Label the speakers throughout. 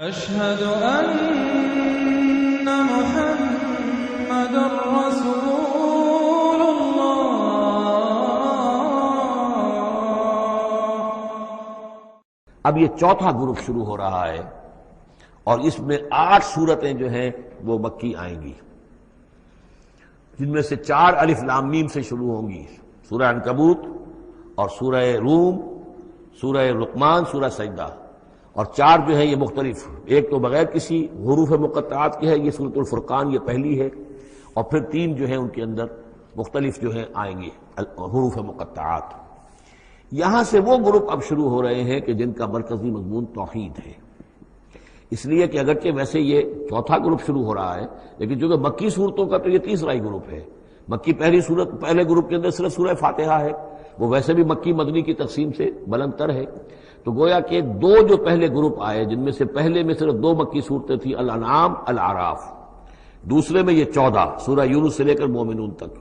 Speaker 1: أشهد أن محمد رسول الله۔
Speaker 2: اب یہ چوتھا گروپ شروع ہو رہا ہے اور اس میں 8 سورتیں جو ہیں وہ مکی آئیں گی، جن میں سے 4 الف لام میم سے شروع ہوں گی، سورہ عنکبوت اور سورہ روم، سورہ لقمان، سورہ سجدہ، اور 4 جو ہیں یہ مختلف، ایک تو بغیر کسی حروف مقطعات کی ہے، یہ سورۃ الفرقان یہ پہلی ہے، اور پھر 3 جو ہیں ان کے اندر مختلف جو ہیں آئیں گے حروف مقطعات۔ یہاں سے وہ گروپ اب شروع ہو رہے ہیں کہ جن کا مرکزی مضمون توحید ہے، اس لیے کہ اگرچہ ویسے یہ چوتھا گروپ شروع ہو رہا ہے، لیکن چونکہ مکی صورتوں کا تو یہ تیسرا ہی گروپ ہے۔ مکی پہلے گروپ کے اندر صرف سورہ فاتحہ ہے، وہ ویسے بھی مکی مدنی کی تقسیم سے بلند تر ہے، تو گویا کہ 2 جو پہلے گروپ آئے، جن میں سے پہلے میں صرف 2 مکی صورتیں تھیں، الانعام، الاعراف، دوسرے میں یہ 14 سورہ یونس سے لے کر مومنون تک،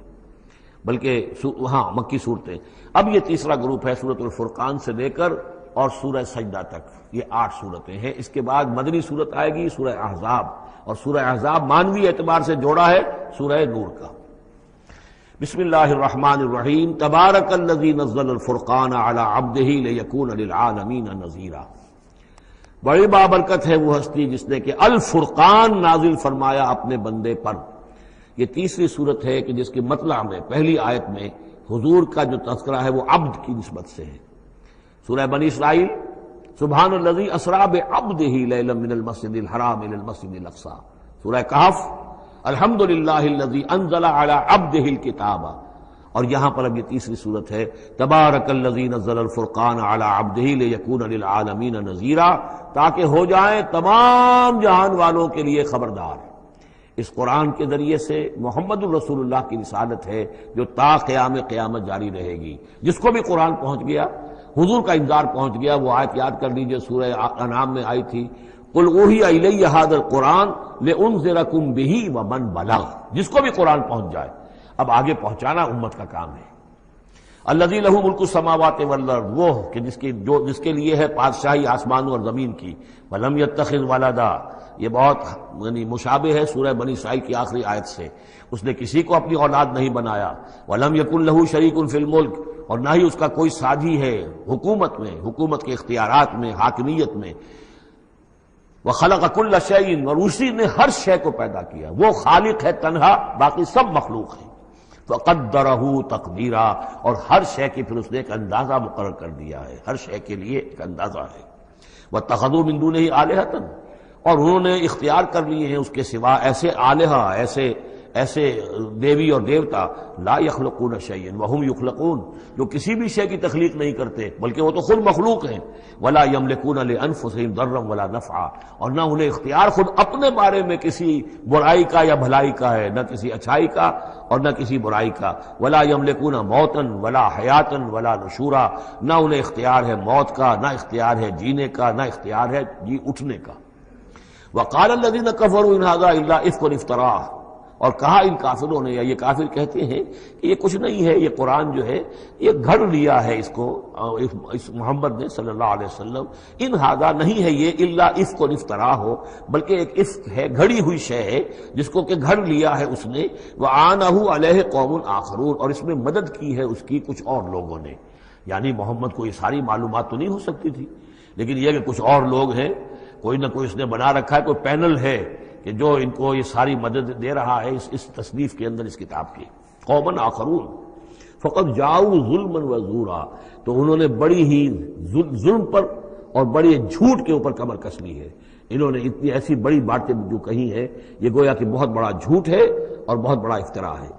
Speaker 2: بلکہ ہاں مکی صورتیں۔ اب یہ تیسرا گروپ ہے سورۃ الفرقان سے لے کر اور سورہ سجدہ تک، یہ 8 صورتیں ہیں۔ اس کے بعد مدنی صورت آئے گی سورہ احزاب، اور سورہ احزاب مانوی اعتبار سے جوڑا ہے سورہ نور کا۔ بسم اللہ الرحمن الرحیم، تبارک الذی نزل الفرقان علی عبدہ لیکون للعالمین نذیرا۔ بڑی بابرکت ہے وہ ہستی جس نے کہ الفرقان نازل فرمایا اپنے بندے پر۔ یہ تیسری صورت ہے کہ جس کے مطلع میں پہلی آیت میں حضور کا جو تذکرہ ہے وہ عبد کی نسبت سے ہے۔ سورہ بنی اسرائیل، سبحان الذی اسری بعبدہ لیلا من المسجد الحرام الی المسجد الاقصی۔ سورہ کہف، الحمدللہ الذی انزل علی عبدہ الکتاب، اور یہاں پر اب یہ تیسری صورت ہے تبارک الذی نزل الفرقان علی عبدہ لیکون للعالمین نذیرا، تاکہ ہو جائیں تمام جہان والوں کے لیے خبردار۔ اس قرآن کے ذریعے سے محمد الرسول اللہ کی رسالت ہے جو تا قیام قیامت جاری رہے گی۔ جس کو بھی قرآن پہنچ گیا، حضور کا انذار پہنچ گیا، وہ آیت یاد کر لیجئے سورہ انعام میں آئی تھی، قل اوحی الی ھذا القرآن لانذرکم بہ ومن بلغ۔ جس کو بھی قرآن پہنچ جائے، اب آگے پہنچانا امت کا کام ہے۔ الذی لہ ملک السماوات والارض، وہ کہ جس کے لیے ہے بادشاہی آسمانوں اور زمین کی، ولم یتخذ ولدا، یہ بہت مشابہ ہے سورہ بنی اسرائیل کی آخری آیت سے، اس نے کسی کو اپنی اولاد نہیں بنایا، ولم یکن لہ شریک فی الملک، اور نہ ہی اس کا کوئی ساجی ہے حکومت میں، حکومت کے اختیارات میں، حاکمیت میں، وخلق کل شیء، اور اسی نے ہر شے کو پیدا کیا، وہ خالق ہے تنہا، باقی سب مخلوق ہیں، فقدرہ تقدیرا، اور ہر شے کی پھر اس نے ایک اندازہ مقرر کر دیا ہے، ہر شے کے لیے ایک اندازہ ہے۔ واتخذوا من دونہ آلہۃ، اور انہوں نے اختیار کر لیے ہیں اس کے سوا ایسے آلہہ، ایسے دیوی اور دیوتا، لا یخلقون شیئا وہم یخلقون، جو کسی بھی شے کی تخلیق نہیں کرتے بلکہ وہ تو خود مخلوق ہیں، ولا یملکون لانفسہم ضرا ولا نفعا، اور نہ انہیں اختیار خود اپنے بارے میں کسی برائی کا یا بھلائی کا ہے، نہ کسی اچھائی کا اور نہ کسی برائی کا، ولا یملکون موتا ولا حیاتا ولا نشورا، نہ انہیں اختیار ہے موت کا، نہ اختیار ہے جینے کا، نہ اختیار ہے جی اٹھنے کا۔ وقال الذین کفروا ان ھذا الا افک افتراه، اور کہا ان کافروں نے، یا یہ کافر کہتے ہیں کہ یہ کچھ نہیں ہے، یہ قرآن جو ہے یہ گھڑ لیا ہے، اس کو اس محمد نے صلی اللہ علیہ وسلم، ان ھذا نہیں ہے یہ الا افک افتراه ہو، بلکہ ایک افک ہے، گھڑی ہوئی شے ہے جس کو کہ گھڑ لیا ہے اس نے، وعانہ علیہ قوم آخرون، اور اس میں مدد کی ہے اس کی کچھ اور لوگوں نے۔ یعنی محمد کو یہ ساری معلومات تو نہیں ہو سکتی تھی، لیکن یہ کہ کچھ اور لوگ ہیں، کوئی نہ کوئی اس نے بنا رکھا ہے، کوئی پینل ہے کہ جو ان کو یہ ساری مدد دے رہا ہے اس تصنیف کے اندر، اس کتاب کی۔ قومن آخرون فقط جاؤ ظلما و زورا، تو انہوں نے بڑی ہی ظلم پر اور بڑی جھوٹ کے اوپر کمر کس لی ہے، انہوں نے اتنی ایسی بڑی باتیں جو کہی ہیں، یہ گویا کہ بہت بڑا جھوٹ ہے اور بہت بڑا افتراء ہے۔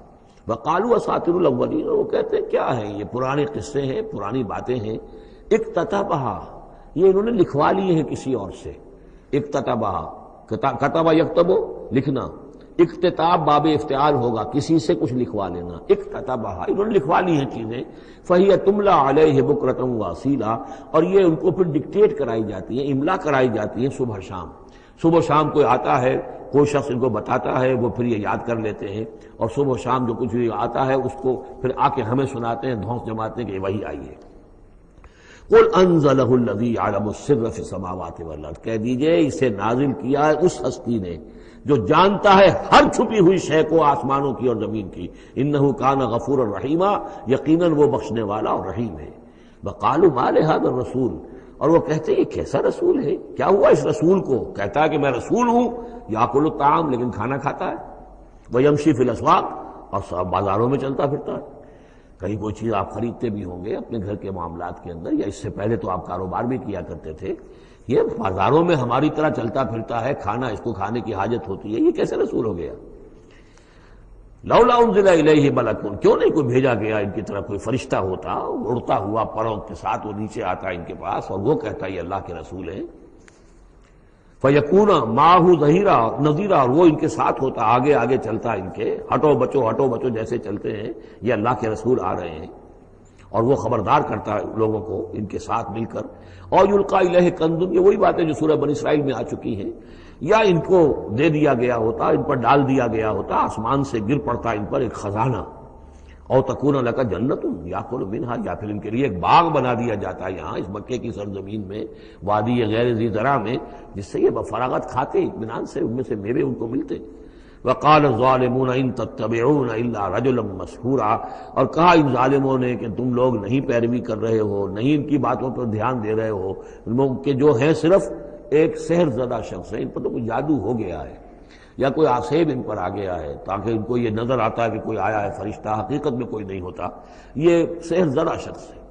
Speaker 2: وقالوا اساطیر الاولین، وہ کہتے ہیں کیا ہے یہ پرانے قصے ہیں، پرانی باتیں ہیں، اکتتبھا، یہ انہوں نے لکھوا لیے ہیں کسی اور سے۔ اکتتبھا، کتب یکتب لکھنا، اکتتاب باب افتعال ہوگا، کسی سے کچھ لکھوا لینا، اکتتبھا، انہوں نے لکھوا لی ہیں چیزیں، فہی تملا علیہ بکرۃ واصیلا، اور یہ ان کو پھر ڈکٹیٹ کرائی جاتی ہیں، املا کرائی جاتی ہیں صبح شام۔ صبح شام کوئی آتا ہے، کوئی شخص ان کو بتاتا ہے، وہ پھر یہ یاد کر لیتے ہیں، اور صبح شام جو کچھ بھی آتا ہے اس کو پھر آ کے ہمیں سناتے ہیں، دھونس جماتے ہیں کہ وہی آئی ہے۔ قل انزلہ الذی یعلم السر فی السماوات والارض، کہہ دیجئے اسے نازل کیا ہے اس ہستی نے جو جانتا ہے ہر چھپی ہوئی شے کو آسمانوں کی اور زمین کی، انہ کان غفورا رحیما، یقیناً وہ بخشنے والا اور رحیم ہے۔ وقالوا ما لهذا الرسول، اور وہ کہتے ہیں یہ کیسا رسول ہے، کیا ہوا اس رسول کو، کہتا ہے کہ میں رسول ہوں، یاکل الطعام، لیکن کھانا کھاتا ہے، ویمشی فی الاسواق، اور بازاروں میں چلتا پھرتا ہے۔ کہیں کوئی چیز آپ خریدتے بھی ہوں گے اپنے گھر کے معاملات کے اندر، یا اس سے پہلے تو آپ کاروبار بھی کیا کرتے تھے، یہ بازاروں میں ہماری طرح چلتا پھرتا ہے، کھانا اس کو کھانے کی حاجت ہوتی ہے، یہ کیسے رسول ہو گیا؟ لولا انزل الیہ ملک، کیوں نہیں کوئی بھیجا گیا ان کی طرف کوئی فرشتہ ہوتا، اڑتا ہوا پروں کے ساتھ وہ نیچے آتا ان کے پاس اور وہ کہتا یہ اللہ کے رسول ہیں، فیکون معہ ظہیرا نذیرا، اور وہ ان کے ساتھ ہوتا، آگے آگے چلتا ان کے، ہٹو بچو جیسے چلتے ہیں یہ اللہ کے رسول آ رہے ہیں، اور وہ خبردار کرتا ہے لوگوں کو ان کے ساتھ مل کر۔ اور یلقا الیہ کنز، یہ وہی باتیں جو سورہ بنی اسرائیل میں آ چکی ہیں، یا ان کو دے دیا گیا ہوتا، ان پر ڈال دیا گیا ہوتا، آسمان سے گر پڑتا ان پر ایک خزانہ، او تکون لک جنت یاکل منہا، یا پھر ان کے لیے ایک باغ بنا دیا جاتا ہے یہاں اس مکے کی سرزمین میں، وادی غیر ذی زرع میں، جس سے یہ بفراغت کھاتے اطمینان سے، ان میں سے میوے ان کو ملتے۔ وقال الظالمون ان تتبعون الا رجلا مسحورا، اور کہا ان ظالموں نے کہ تم لوگ نہیں پیروی کر رہے ہو، نہیں ان کی باتوں پر دھیان دے رہے ہو، کہ جو ہیں صرف ایک سحر زدہ شخص ہے، ان پر تو کوئی جادو ہو گیا ہے یا کوئی آسیب ان پر آ گیا ہے، تاکہ ان کو یہ نظر آتا ہے کہ کوئی آیا ہے فرشتہ، حقیقت میں کوئی نہیں ہوتا، یہ سحر زدہ شخص ہے۔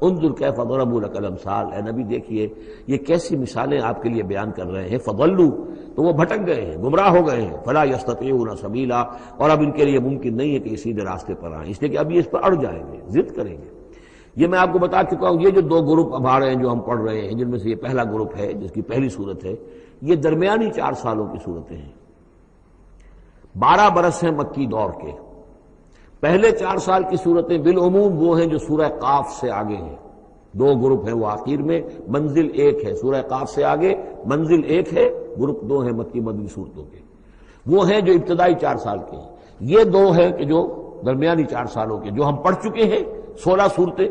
Speaker 2: انظر کیف ضربوا لک الامثال، اے نبی دیکھیے یہ کیسی مثالیں آپ کے لیے بیان کر رہے ہیں، فضلوا، تو وہ بھٹک گئے ہیں، گمراہ ہو گئے ہیں، فلا یستطیعون سبیلا، اور اب ان کے لیے ممکن نہیں ہے کہ سیدھے راستے پر آئیں، اس لیے کہ اب یہ اس پر اڑ جائیں گے، ضد کریں گے۔ یہ میں آپ کو بتا چکا ہوں، یہ جو دو گروپ اب آ رہے ہیں جو ہم پڑھ رہے ہیں، جن میں سے یہ پہلا گروپ ہے جس کی پہلی صورت ہے، یہ درمیانی 4 سالوں کی صورتیں ہیں، 12 برس ہیں مکی دور کے۔ پہلے 4 سال کی صورتیں بالعموم وہ ہیں جو سورہ قاف سے آگے ہیں، 2 گروپ ہیں وہ آخر میں، منزل 1 ہے، سورہ قاف سے آگے منزل 1 ہے، گروپ 2 ہیں مکی مدنی صورتوں کے، وہ ہیں جو ابتدائی 4 سال کے ہیں۔ یہ 2 ہیں کہ جو درمیانی 4 سالوں کے، جو ہم پڑھ چکے ہیں 16 صورتیں،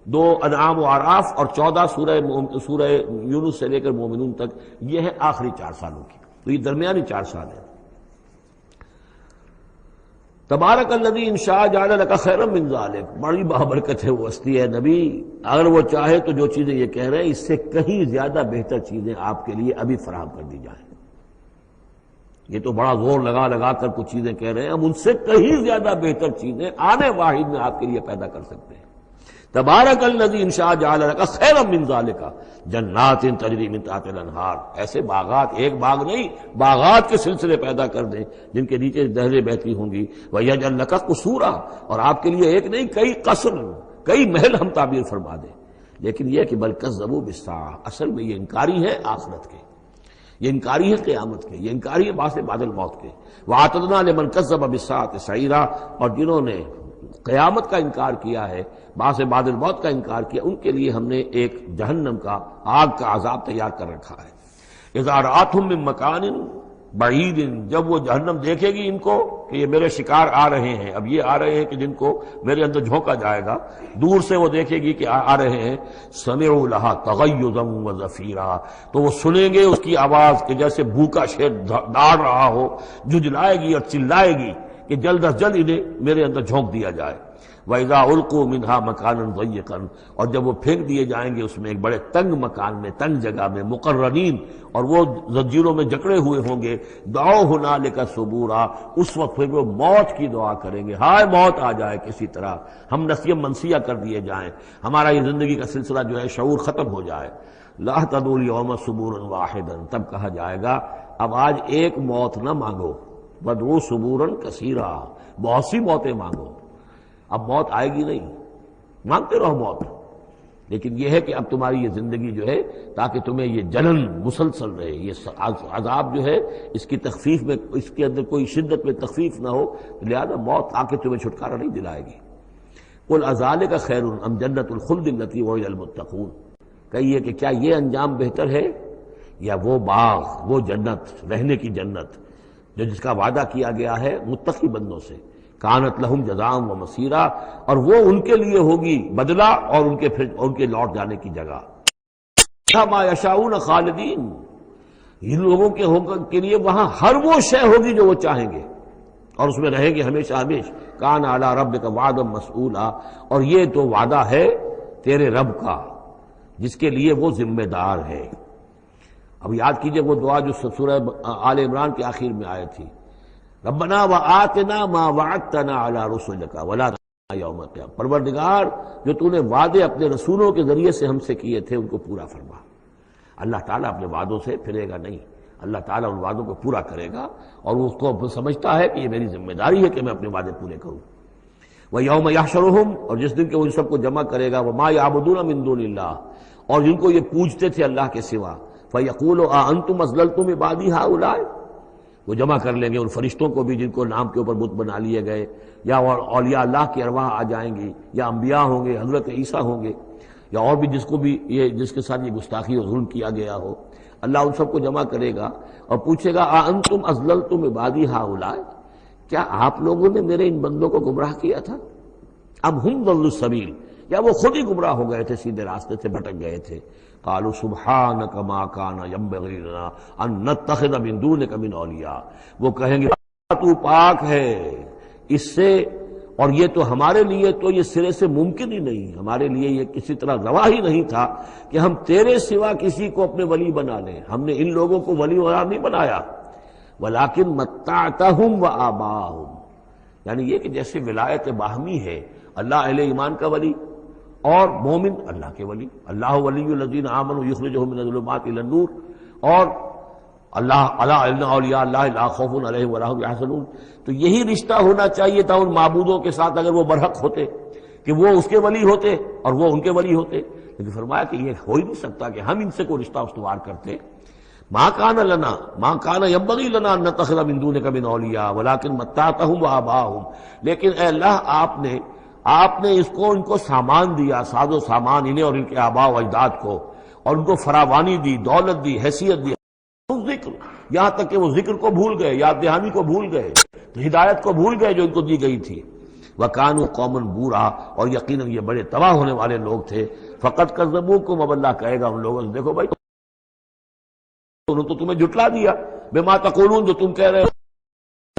Speaker 2: 2 انعام و اعراف اور 14 سورہ یونس سے لے کر مومنون تک، یہ ہے آخری 4 سالوں کی، تو یہ درمیانی 4 سال ہیں۔ تبارک الذی ان شاء جعل لک خیرا من ذلک، بڑی بابرکت ہے وہ ہستی ہے نبی، اگر وہ چاہے تو جو چیزیں یہ کہہ رہے ہیں اس سے کہیں زیادہ بہتر چیزیں آپ کے لیے ابھی فراہم کر دی جائیں۔ یہ تو بڑا زور لگا کر کچھ چیزیں کہہ رہے ہیں، ہم ان سے کہیں زیادہ بہتر چیزیں آنے واحد میں آپ کے لیے پیدا کر سکتے ہیں۔ تبارک الذی ان شاء جعل لک خیرا من ذلک جنات تجری من تحتها الانہار، ایسے باغات، ایک باغ نہیں، باغات کے سلسلے پیدا کر دیں جن کے نیچے نہریں بہتی ہوں گی، ویجعل لک قصورا، اور آپ کے لیے ایک نہیں کئی قصر، کئی محل ہم تعبیر فرما دیں۔ لیکن یہ کہ بل کذبوا بالساعہ، اصل میں یہ انکاری ہے آخرت کے، یہ انکاری ہے قیامت کے، یہ انکاری ہے بعث بعد الموت کے۔ وَأَعْتَدْنَا لِمَنْ كَذَّبَ بِالسَّاعَةِ سَعِيرًا، اور جنہوں نے قیامت کا انکار کیا ہے، بعث بعد الموت کا انکار کیا، ان کے لیے ہم نے ایک جہنم کا، آگ کا عذاب تیار کر رکھا ہے۔ اذا رأتهم من مکان بعید، جب وہ جہنم دیکھے گی ان کو کہ یہ میرے شکار آ رہے ہیں، اب یہ آ رہے ہیں کہ جن کو میرے اندر جھونکا جائے گا، دور سے وہ دیکھے گی کہ آ رہے ہیں، سمعوا لها تغیظا وزفیرا، تو وہ سنیں گے اس کی آواز کہ جیسے بھوکا شیر ڈاڑ رہا ہو، جھجلائے گی اور چلائے گی کہ جلد از جلد انہیں میرے اندر جھونک دیا جائے۔ وَإِذَا أُلْقُوا مِنْهَا مَكَانًا ضَيِّقًا، اور جب وہ پھینک دیے جائیں گے اس میں ایک بڑے تنگ مکان میں، تنگ جگہ میں، مقرنین، اور وہ زنجیروں میں جکڑے ہوئے ہوں گے، دعوا هُنَالِكَ ثُبُورًا، اس وقت پھر وہ موت کی دعا کریں گے، ہائے موت آ جائے کسی طرح، ہم نسیہ منسیہ کر دیے جائیں، ہمارا یہ زندگی کا سلسلہ جو ہے شعور ختم ہو جائے۔ لَا تَدْعُوا الْيَوْمَ ثُبُورًا وَاحِدًا، تب کہا جائے گا اب آج ایک موت نہ مانگو، وَادْعُوا ثُبُورًا كَثِيرًا، بہت سی موتیں مانگو، اب موت آئے گی نہیں، مانگتے رہو موت، لیکن یہ ہے کہ اب تمہاری یہ زندگی جو ہے تاکہ تمہیں یہ جلن مسلسل رہے، یہ عذاب جو ہے اس کی تخفیف میں، اس کے اندر کوئی شدت میں تخفیف نہ ہو، لہذا موت آ کے تمہیں چھٹکارا نہیں دلائے گی۔ قل اذالک خیر ام جنت الخلد التی وعد المتقون، کہیے کہ کیا یہ انجام بہتر ہے یا وہ باغ، وہ جنت، رہنے کی جنت جو جس کا وعدہ کیا گیا ہے متقی بندوں سے، کانت لہم جزاء و مصیرا، اور وہ ان کے لیے ہوگی بدلہ اور ان کے لوٹ جانے کی جگہ۔ ما یشاؤون خالدین، ان لوگوں کے لیے وہاں ہر وہ شے ہوگی جو وہ چاہیں گے اور اس میں رہیں گے ہمیشہ ہمیشہ۔ کان علی ربک وعدا مسئولا، اور یہ تو وعدہ ہے تیرے رب کا جس کے لیے وہ ذمہ دار ہے۔ اب یاد کیجئے وہ دعا جو سورہ آل عمران کے آخر میں آئی تھی، ربنا وآتنا ما وعدتنا علی رسلک ولا تخزنا یوم القیامہ، پروردگار جو تو نے وعدے اپنے رسولوں کے ذریعے سے ہم سے کیے تھے ان کو پورا فرما۔ اللہ تعالیٰ اپنے وعدوں سے پھرے گا نہیں، اللہ تعالیٰ ان وعدوں کو پورا کرے گا، اور وہ اس کو سمجھتا ہے کہ یہ میری ذمہ داری ہے کہ میں اپنے وعدے پورے کروں۔ وَيَوْمَ يَحْشُرُهُمْ، اور جس دن کہ وہ ان سب کو جمع کرے گا، وَمَا يَعْبُدُونَ مِن دُونِ اللَّهِ، اور جن کو یہ پوجتے تھے اللہ کے سوا، فَيَقُولُ أَأَنْتُمْ أَضْلَلْتُمْ عِبَادِي هَؤُلَاءِ، وہ جمع کر لیں گے ان فرشتوں کو بھی جن کو نام کے اوپر بت بنا لیے گئے، یا اولیاء اللہ کی ارواح آ جائیں گی، یا انبیاء ہوں گے، حضرت عیسیٰ ہوں گے، یا اور بھی جس کے ساتھ یہ گستاخی اور ظلم کیا گیا ہو، اللہ ان سب کو جمع کرے گا اور پوچھے گا أَأَنْتُمْ أَضْلَلْتُمْ عِبَادِي هَؤُلَاءِ، کیا آپ لوگوں نے میرے ان بندوں کو گمراہ کیا تھا؟ اب ہم ضلوا السبیل، یا وہ خود ہی گمراہ ہو گئے تھے، سیدھے راستے سے بھٹک گئے تھے۔ قالوا سبحانک ما کان ینبغی لنا ان نتخذ من دونک من اولیاء، وہ کہیں گے تو پاک ہے اس سے، اور یہ تو ہمارے لیے تو یہ سرے سے ممکن ہی نہیں، ہمارے لیے یہ کسی طرح روا ہی نہیں تھا کہ ہم تیرے سوا کسی کو اپنے ولی بنا لیں، ہم نے ان لوگوں کو ولی قرار نہیں بنایا۔ ولیکن متعتہم وآباءہم، یعنی یہ کہ جیسے ولایت باہمی ہے، اللہ اہل ایمان کا ولی اور مومن اللہ کے ولی، اللہ ولی الذین آمنوا یخرجہم من الظلمات الی النور، اور اللہ الا ان اولیاء اللہ لا خوف علیہم ولا هم یحزنون، تو یہی رشتہ ہونا چاہیے تھا ان معبودوں کے ساتھ اگر وہ برحق ہوتے، کہ وہ اس کے ولی ہوتے اور وہ ان کے ولی ہوتے، لیکن فرمایا کہ یہ ہو ہی نہیں سکتا کہ ہم ان سے کوئی رشتہ استوار کرتے۔ ما کان لنا ما کان ينبغي لنا ان نتخذ من دونك من اولیاء ولكن متعتهم وآباءهم، لیکن اے اللہ آپ نے ان کو سامان دیا، ساز و سامان انہیں اور ان کے آباء و اجداد کو، اور ان کو فراوانی دی، دولت دی، حیثیت دی، ذکر، یہاں تک کہ وہ ذکر کو بھول گئے، یاد دہانی کو بھول گئے، ہدایت کو بھول گئے جو ان کو دی گئی تھی۔ وَكَانُوا قَوْمًا بُورًا، اور یقیناً یہ بڑے تباہ ہونے والے لوگ تھے۔ فَقَدْ كَذَّبُوكُمْ، اب اللہ کہے گا ان لوگوں سے دیکھو بھائی انہوں تو تمہیں جھٹلا دیا، بما تقولون، جو تم کہہ رہے ہو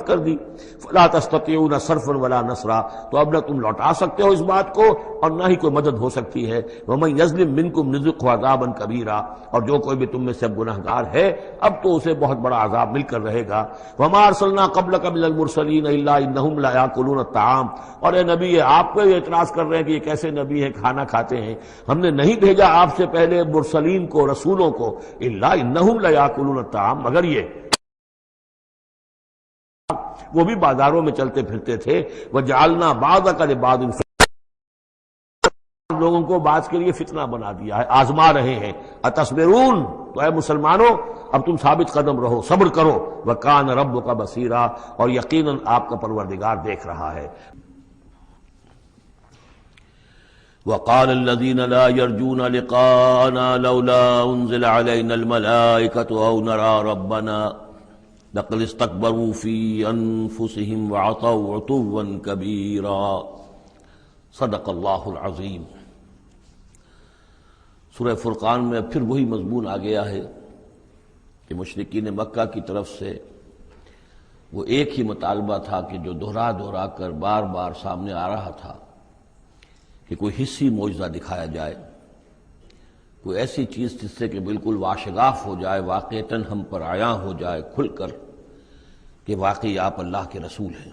Speaker 2: کر دی۔ فلا تستطيعون صرفا ولا نصرا، تو اب نہ تم لوٹا سکتے ہو اس بات کو اور نہ ہی کوئی مدد ہو سکتی ہے۔ ومن یظلم منکم نذقه عذابا کبیرا، اور جو کوئی بھی تم میں سے گناہگار ہے اب تو اسے بہت بڑا عذاب مل کر رہے گا۔ وما ارسلنا قبلک من المرسلین الا انہم لا یاکلون الطعام، اور اے نبی آپ کو یہ اعتراض کر رہے ہیں کہ یہ کیسے نبی ہیں کھانا کھاتے ہیں، ہم نے نہیں بھیجا آپ سے پہلے مرسلین کو، رسولوں کو، الا انہم لا یاکلون الطعام، مگر یہ وہ بھی بازاروں میں چلتے پھرتے تھے۔ وَجَعَلْنَا بَعْضَكَ لِبَعْضٍ فتنة، لوگوں کو بعض کے لیے فتنہ بنا دیا ہے، آزما رہے ہیں۔ اتصبرون، تو اے مسلمانوں اب تم ثابت قدم رہو، صبر کرو۔ وَكَانَ رَبُّكَ بَصِيرًا، اور یقیناً آپ کا پروردگار دیکھ رہا ہے۔ وَقَالَ الَّذِينَ لَا يَرْجُونَ لِقَاءَنَا لَوْلَا أُنزِلَ عَلَيْنَا الْمَلَائِكَةُ أَوْ نَرَىٰ رَبَّنَا لقد استكبروا في انفسهم وعتوا عتوا كبيرا۔ صدق اللہ العظیم۔ سورہ فرقان میں پھر وہی مضمون آ گیا ہے کہ مشرکین مکہ کی طرف سے وہ ایک ہی مطالبہ تھا کہ جو دہرا کر بار بار سامنے آ رہا تھا کہ کوئی حصی معجزہ دکھایا جائے، کوئی ایسی چیز جس سے کہ بالکل واشگاف ہو جائے، واقعتاً ہم پر عیاں ہو جائے کھل کر کہ واقعی آپ اللہ کے رسول ہیں۔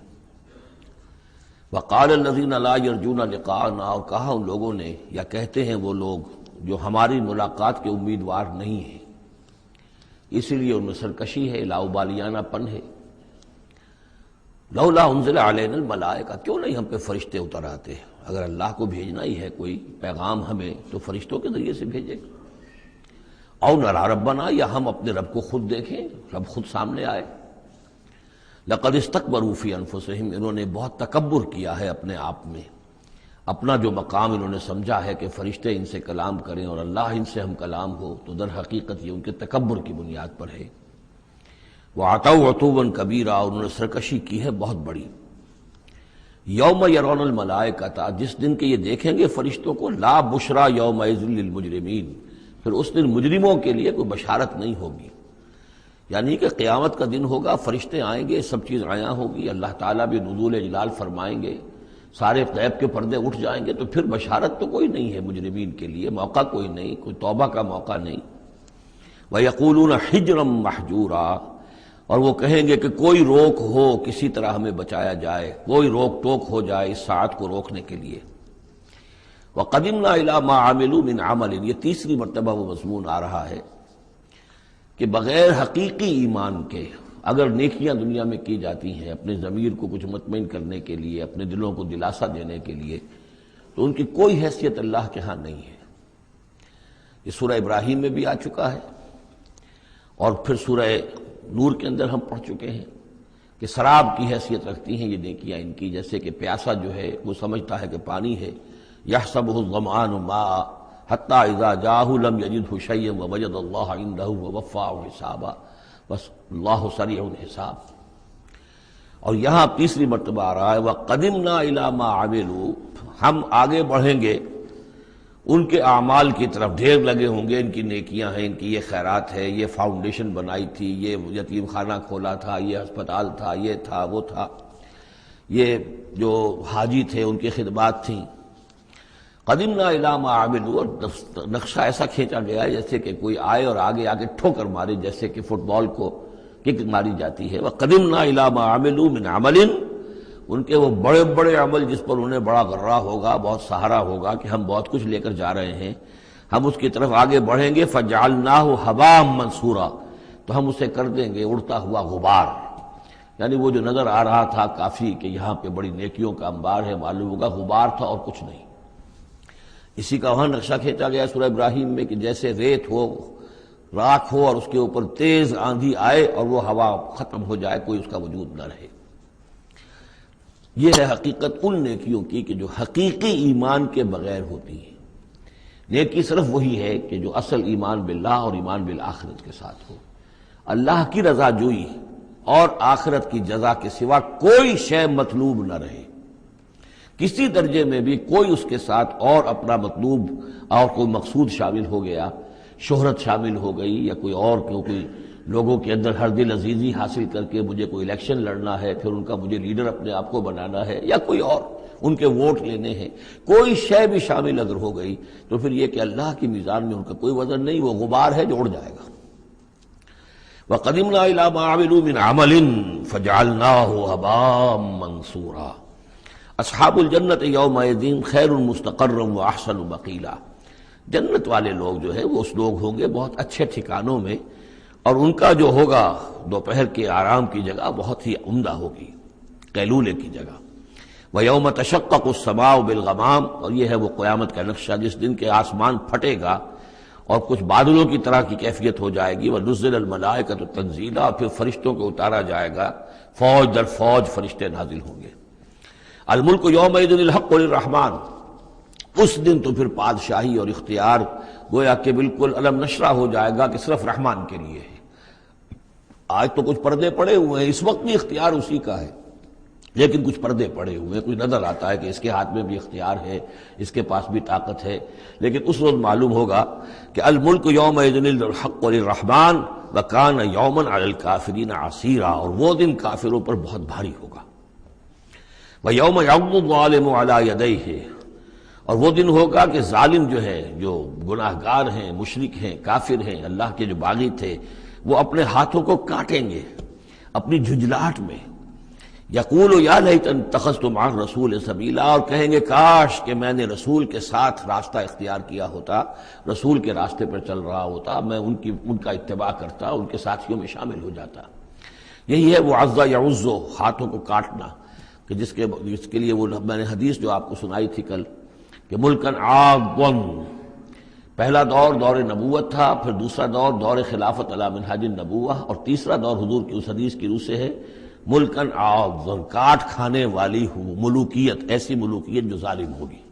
Speaker 2: وقال الذین لا یرجون لقاءنا، اور کہا ان لوگوں نے، یا کہتے ہیں وہ لوگ جو ہماری ملاقات کے امیدوار نہیں ہیں، اسی لیے ان میں سرکشی ہے، لاؤبالیانہ پن ہے۔ لولا انزل علینا الملائکہ، کیوں نہیں ہم پہ فرشتے اتر آتے؟ اگر اللہ کو بھیجنا ہی ہے کوئی پیغام ہمیں تو فرشتوں کے ذریعے سے بھیجے۔ او نرا ربنا، یا ہم اپنے رب کو خود دیکھیں، رب خود سامنے آئے۔ لقد استکبروا فی انفسہم، انہوں نے بہت تکبر کیا ہے اپنے آپ میں، اپنا جو مقام انہوں نے سمجھا ہے کہ فرشتے ان سے کلام کریں اور اللہ ان سے ہم کلام ہو، تو در حقیقت یہ ان کے تکبر کی بنیاد پر ہے۔ وَعَتَوْا عُتُوًّا كَبِيرًا، انہوں نے سرکشی کی ہے بہت بڑی۔ یوم یرون الملائکۃ، جس دن کے یہ دیکھیں گے فرشتوں کو، لا بشرا یومئذ للمجرمین، پھر اس دن مجرموں کے لیے کوئی بشارت نہیں ہوگی۔ یعنی کہ قیامت کا دن ہوگا، فرشتے آئیں گے، سب چیز عیاں ہوگی، اللہ تعالیٰ بھی نزول جلال فرمائیں گے، سارے غیب کے پردے اٹھ جائیں گے، تو پھر بشارت تو کوئی نہیں ہے مجرمین کے لیے، موقع کوئی نہیں، کوئی توبہ کا موقع نہیں۔ وَيَقُولُونَ حِجْرًا مَحْجُورًا، اور وہ کہیں گے کہ کوئی روک ہو، کسی طرح ہمیں بچایا جائے، کوئی روک ٹوک ہو جائے اس ساعت کو روکنے کے لیے۔ وَقَدِمْنَا إِلَىٰ مَا عَمِلُوا مِنْ عَمَلٍ، یہ تیسری مرتبہ وہ مضمون آ رہا ہے کہ بغیر حقیقی ایمان کے اگر نیکیاں دنیا میں کی جاتی ہیں اپنے ضمیر کو کچھ مطمئن کرنے کے لیے، اپنے دلوں کو دلاسا دینے کے لیے، تو ان کی کوئی حیثیت اللہ کے ہاں نہیں ہے۔ یہ سورہ ابراہیم میں بھی آ چکا ہے، اور پھر سورہ نور کے اندر ہم پڑھ چکے ہیں کہ سراب کی حیثیت رکھتی ہیں یہ نیکیاں ان کی، جیسے کہ پیاسا جو ہے وہ سمجھتا ہے کہ پانی ہے، یحسبہ الظمآن ماء حتی اذا جاءہ لم یجدہ شیئا ووجد اللہ عندہ ووفاہ حسابا، بس اللہ سریع الحساب۔ اور یہاں تیسری مرتبہ آ رہا ہے وَقَدِمْنَا إِلَىٰ مَا عَمِلُوا، ہم آگے بڑھیں گے ان کے اعمال کی طرف، ڈھیر لگے ہوں گے، ان کی نیکیاں ہیں، ان کی یہ خیرات ہے، یہ فاؤنڈیشن بنائی تھی، یہ یتیم خانہ کھولا تھا، یہ ہسپتال تھا، یہ تھا وہ تھا، یہ جو حاجی تھے ان کی خدمات تھیں۔ قدمنا الی ما عملوا، اور نقشہ ایسا کھینچا گیا ہے جیسے کہ کوئی آئے اور آگے آگے ٹھوکر مارے، جیسے کہ فٹ بال کو کک ماری جاتی ہے۔ وقدمنا الی ما عملوا من عمل، ان کے وہ بڑے بڑے عمل جس پر انہیں بڑا غرہ ہوگا، بہت سہارا ہوگا کہ ہم بہت کچھ لے کر جا رہے ہیں، ہم اس کی طرف آگے بڑھیں گے۔ فجعلناہ ھباء منثورا، تو ہم اسے کر دیں گے اڑتا ہوا غبار۔ یعنی وہ جو نظر آ رہا تھا کافی کہ یہاں پہ بڑی نیکیوں کا انبار ہے، معلوم ہوگا غبار تھا اور کچھ نہیں۔ اسی کا وہاں نقشہ کھینچا گیا سورہ ابراہیم میں کہ جیسے ریت ہو، راکھ ہو، اور اس کے اوپر تیز آندھی آئے اور وہ ہوا ختم ہو جائے، کوئی اس کا وجود نہ رہے۔ یہ ہے حقیقت ان نیکیوں کی کہ جو حقیقی ایمان کے بغیر ہوتی ہیں۔ نیکی صرف وہی ہے کہ جو اصل ایمان باللہ اور ایمان بالآخرت کے ساتھ ہو، اللہ کی رضا جوئی اور آخرت کی جزا کے سوا کوئی شے مطلوب نہ رہے، کسی درجے میں بھی کوئی اس کے ساتھ اور اپنا مطلوب اور کوئی مقصود شامل ہو گیا، شہرت شامل ہو گئی، یا کوئی اور کوئی لوگوں کے اندر ہر دل عزیزی حاصل کر کے مجھے کوئی الیکشن لڑنا ہے، پھر ان کا مجھے لیڈر اپنے آپ کو بنانا ہے، یا کوئی اور ان کے ووٹ لینے ہیں، کوئی شے بھی شامل اگر ہو گئی تو پھر یہ کہ اللہ کی میزان میں ان کا کوئی وزن نہیں، وہ غبار ہے جو اڑ جائے گا۔ وَقَدِمْنَا إِلَىٰ مَا عَمِلُوا مِنْ عَمَلٍ فَجَعَلْنَاهُ هَبَاءً مَنثُورًا۔ اصحاب الجنت یومئذ خیر مستقرا واحسن مقیلا، جنت والے لوگ جو ہے وہ اس لوگ ہوں گے بہت اچھے ٹھکانوں میں، اور ان کا جو ہوگا دوپہر کے آرام کی جگہ بہت ہی عمدہ ہوگی، قیلولے کی جگہ۔ وَيَوْمَ تَشَقَّقُ السَّمَاءُ بِالْغَمَامِ، اور یہ ہے وہ قیامت کا نقشہ جس دن کے آسمان پھٹے گا اور کچھ بادلوں کی طرح کی کیفیت ہو جائے گی۔ وَنُزِّلَ الْمَلَائِكَةُ تَنزِيلًا، اور پھر فرشتوں کو اتارا جائے گا، فوج در فوج فرشتے نازل ہوں گے۔ الملک یومئذ الحق للرحمن، اس دن تو پھر بادشاہی اور اختیار گویا کہ بالکل علم نشرہ ہو جائے گا کہ صرف رحمان کے لیے ہے۔ آج تو کچھ پردے پڑے ہوئے ہیں، اس وقت بھی اختیار اسی کا ہے، لیکن کچھ پردے پڑے ہوئے ہیں، کچھ نظر آتا ہے کہ اس کے ہاتھ میں بھی اختیار ہے، اس کے پاس بھی طاقت ہے، لیکن اس روز معلوم ہوگا کہ الملک یومئذ الحق للرحمن وکان یوما علی الکافرین عسیرا، اور وہ دن کافروں پر بہت بھاری ہوگا۔ وَيَوْمَ يَعْضُ الظَّالِمُ عَلَىٰ يَدَيْهِ، اور وہ دن ہوگا کہ ظالم جو ہے، جو گناہ گار ہیں، مشرک ہیں، کافر ہیں، اللہ کے جو باغی تھے، وہ اپنے ہاتھوں کو کاٹیں گے اپنی جھنجھلاہٹ میں۔ یقول یا لیتنی اتخذت مع الرسول سبیلا، اور کہیں گے کاش کہ میں نے رسول کے ساتھ راستہ اختیار کیا ہوتا، رسول کے راستے پر چل رہا ہوتا، میں ان کا اتباع کرتا، ان کے ساتھیوں میں شامل ہو جاتا۔ یہی ہے وہ عض یعض، ہاتھوں کو کاٹنا، کہ جس کے لیے وہ میں نے حدیث جو آپ کو سنائی تھی کل کہ ملکن عاضن، پہلا دور دور نبوت تھا، پھر دوسرا دور دور خلافت علی منہاج النبوہ، اور تیسرا دور حضور کی اس حدیث کی روح سے ہے ملکن عاضن، کاٹ کھانے والی ملوکیت، ایسی ملوکیت جو ظالم ہوگی۔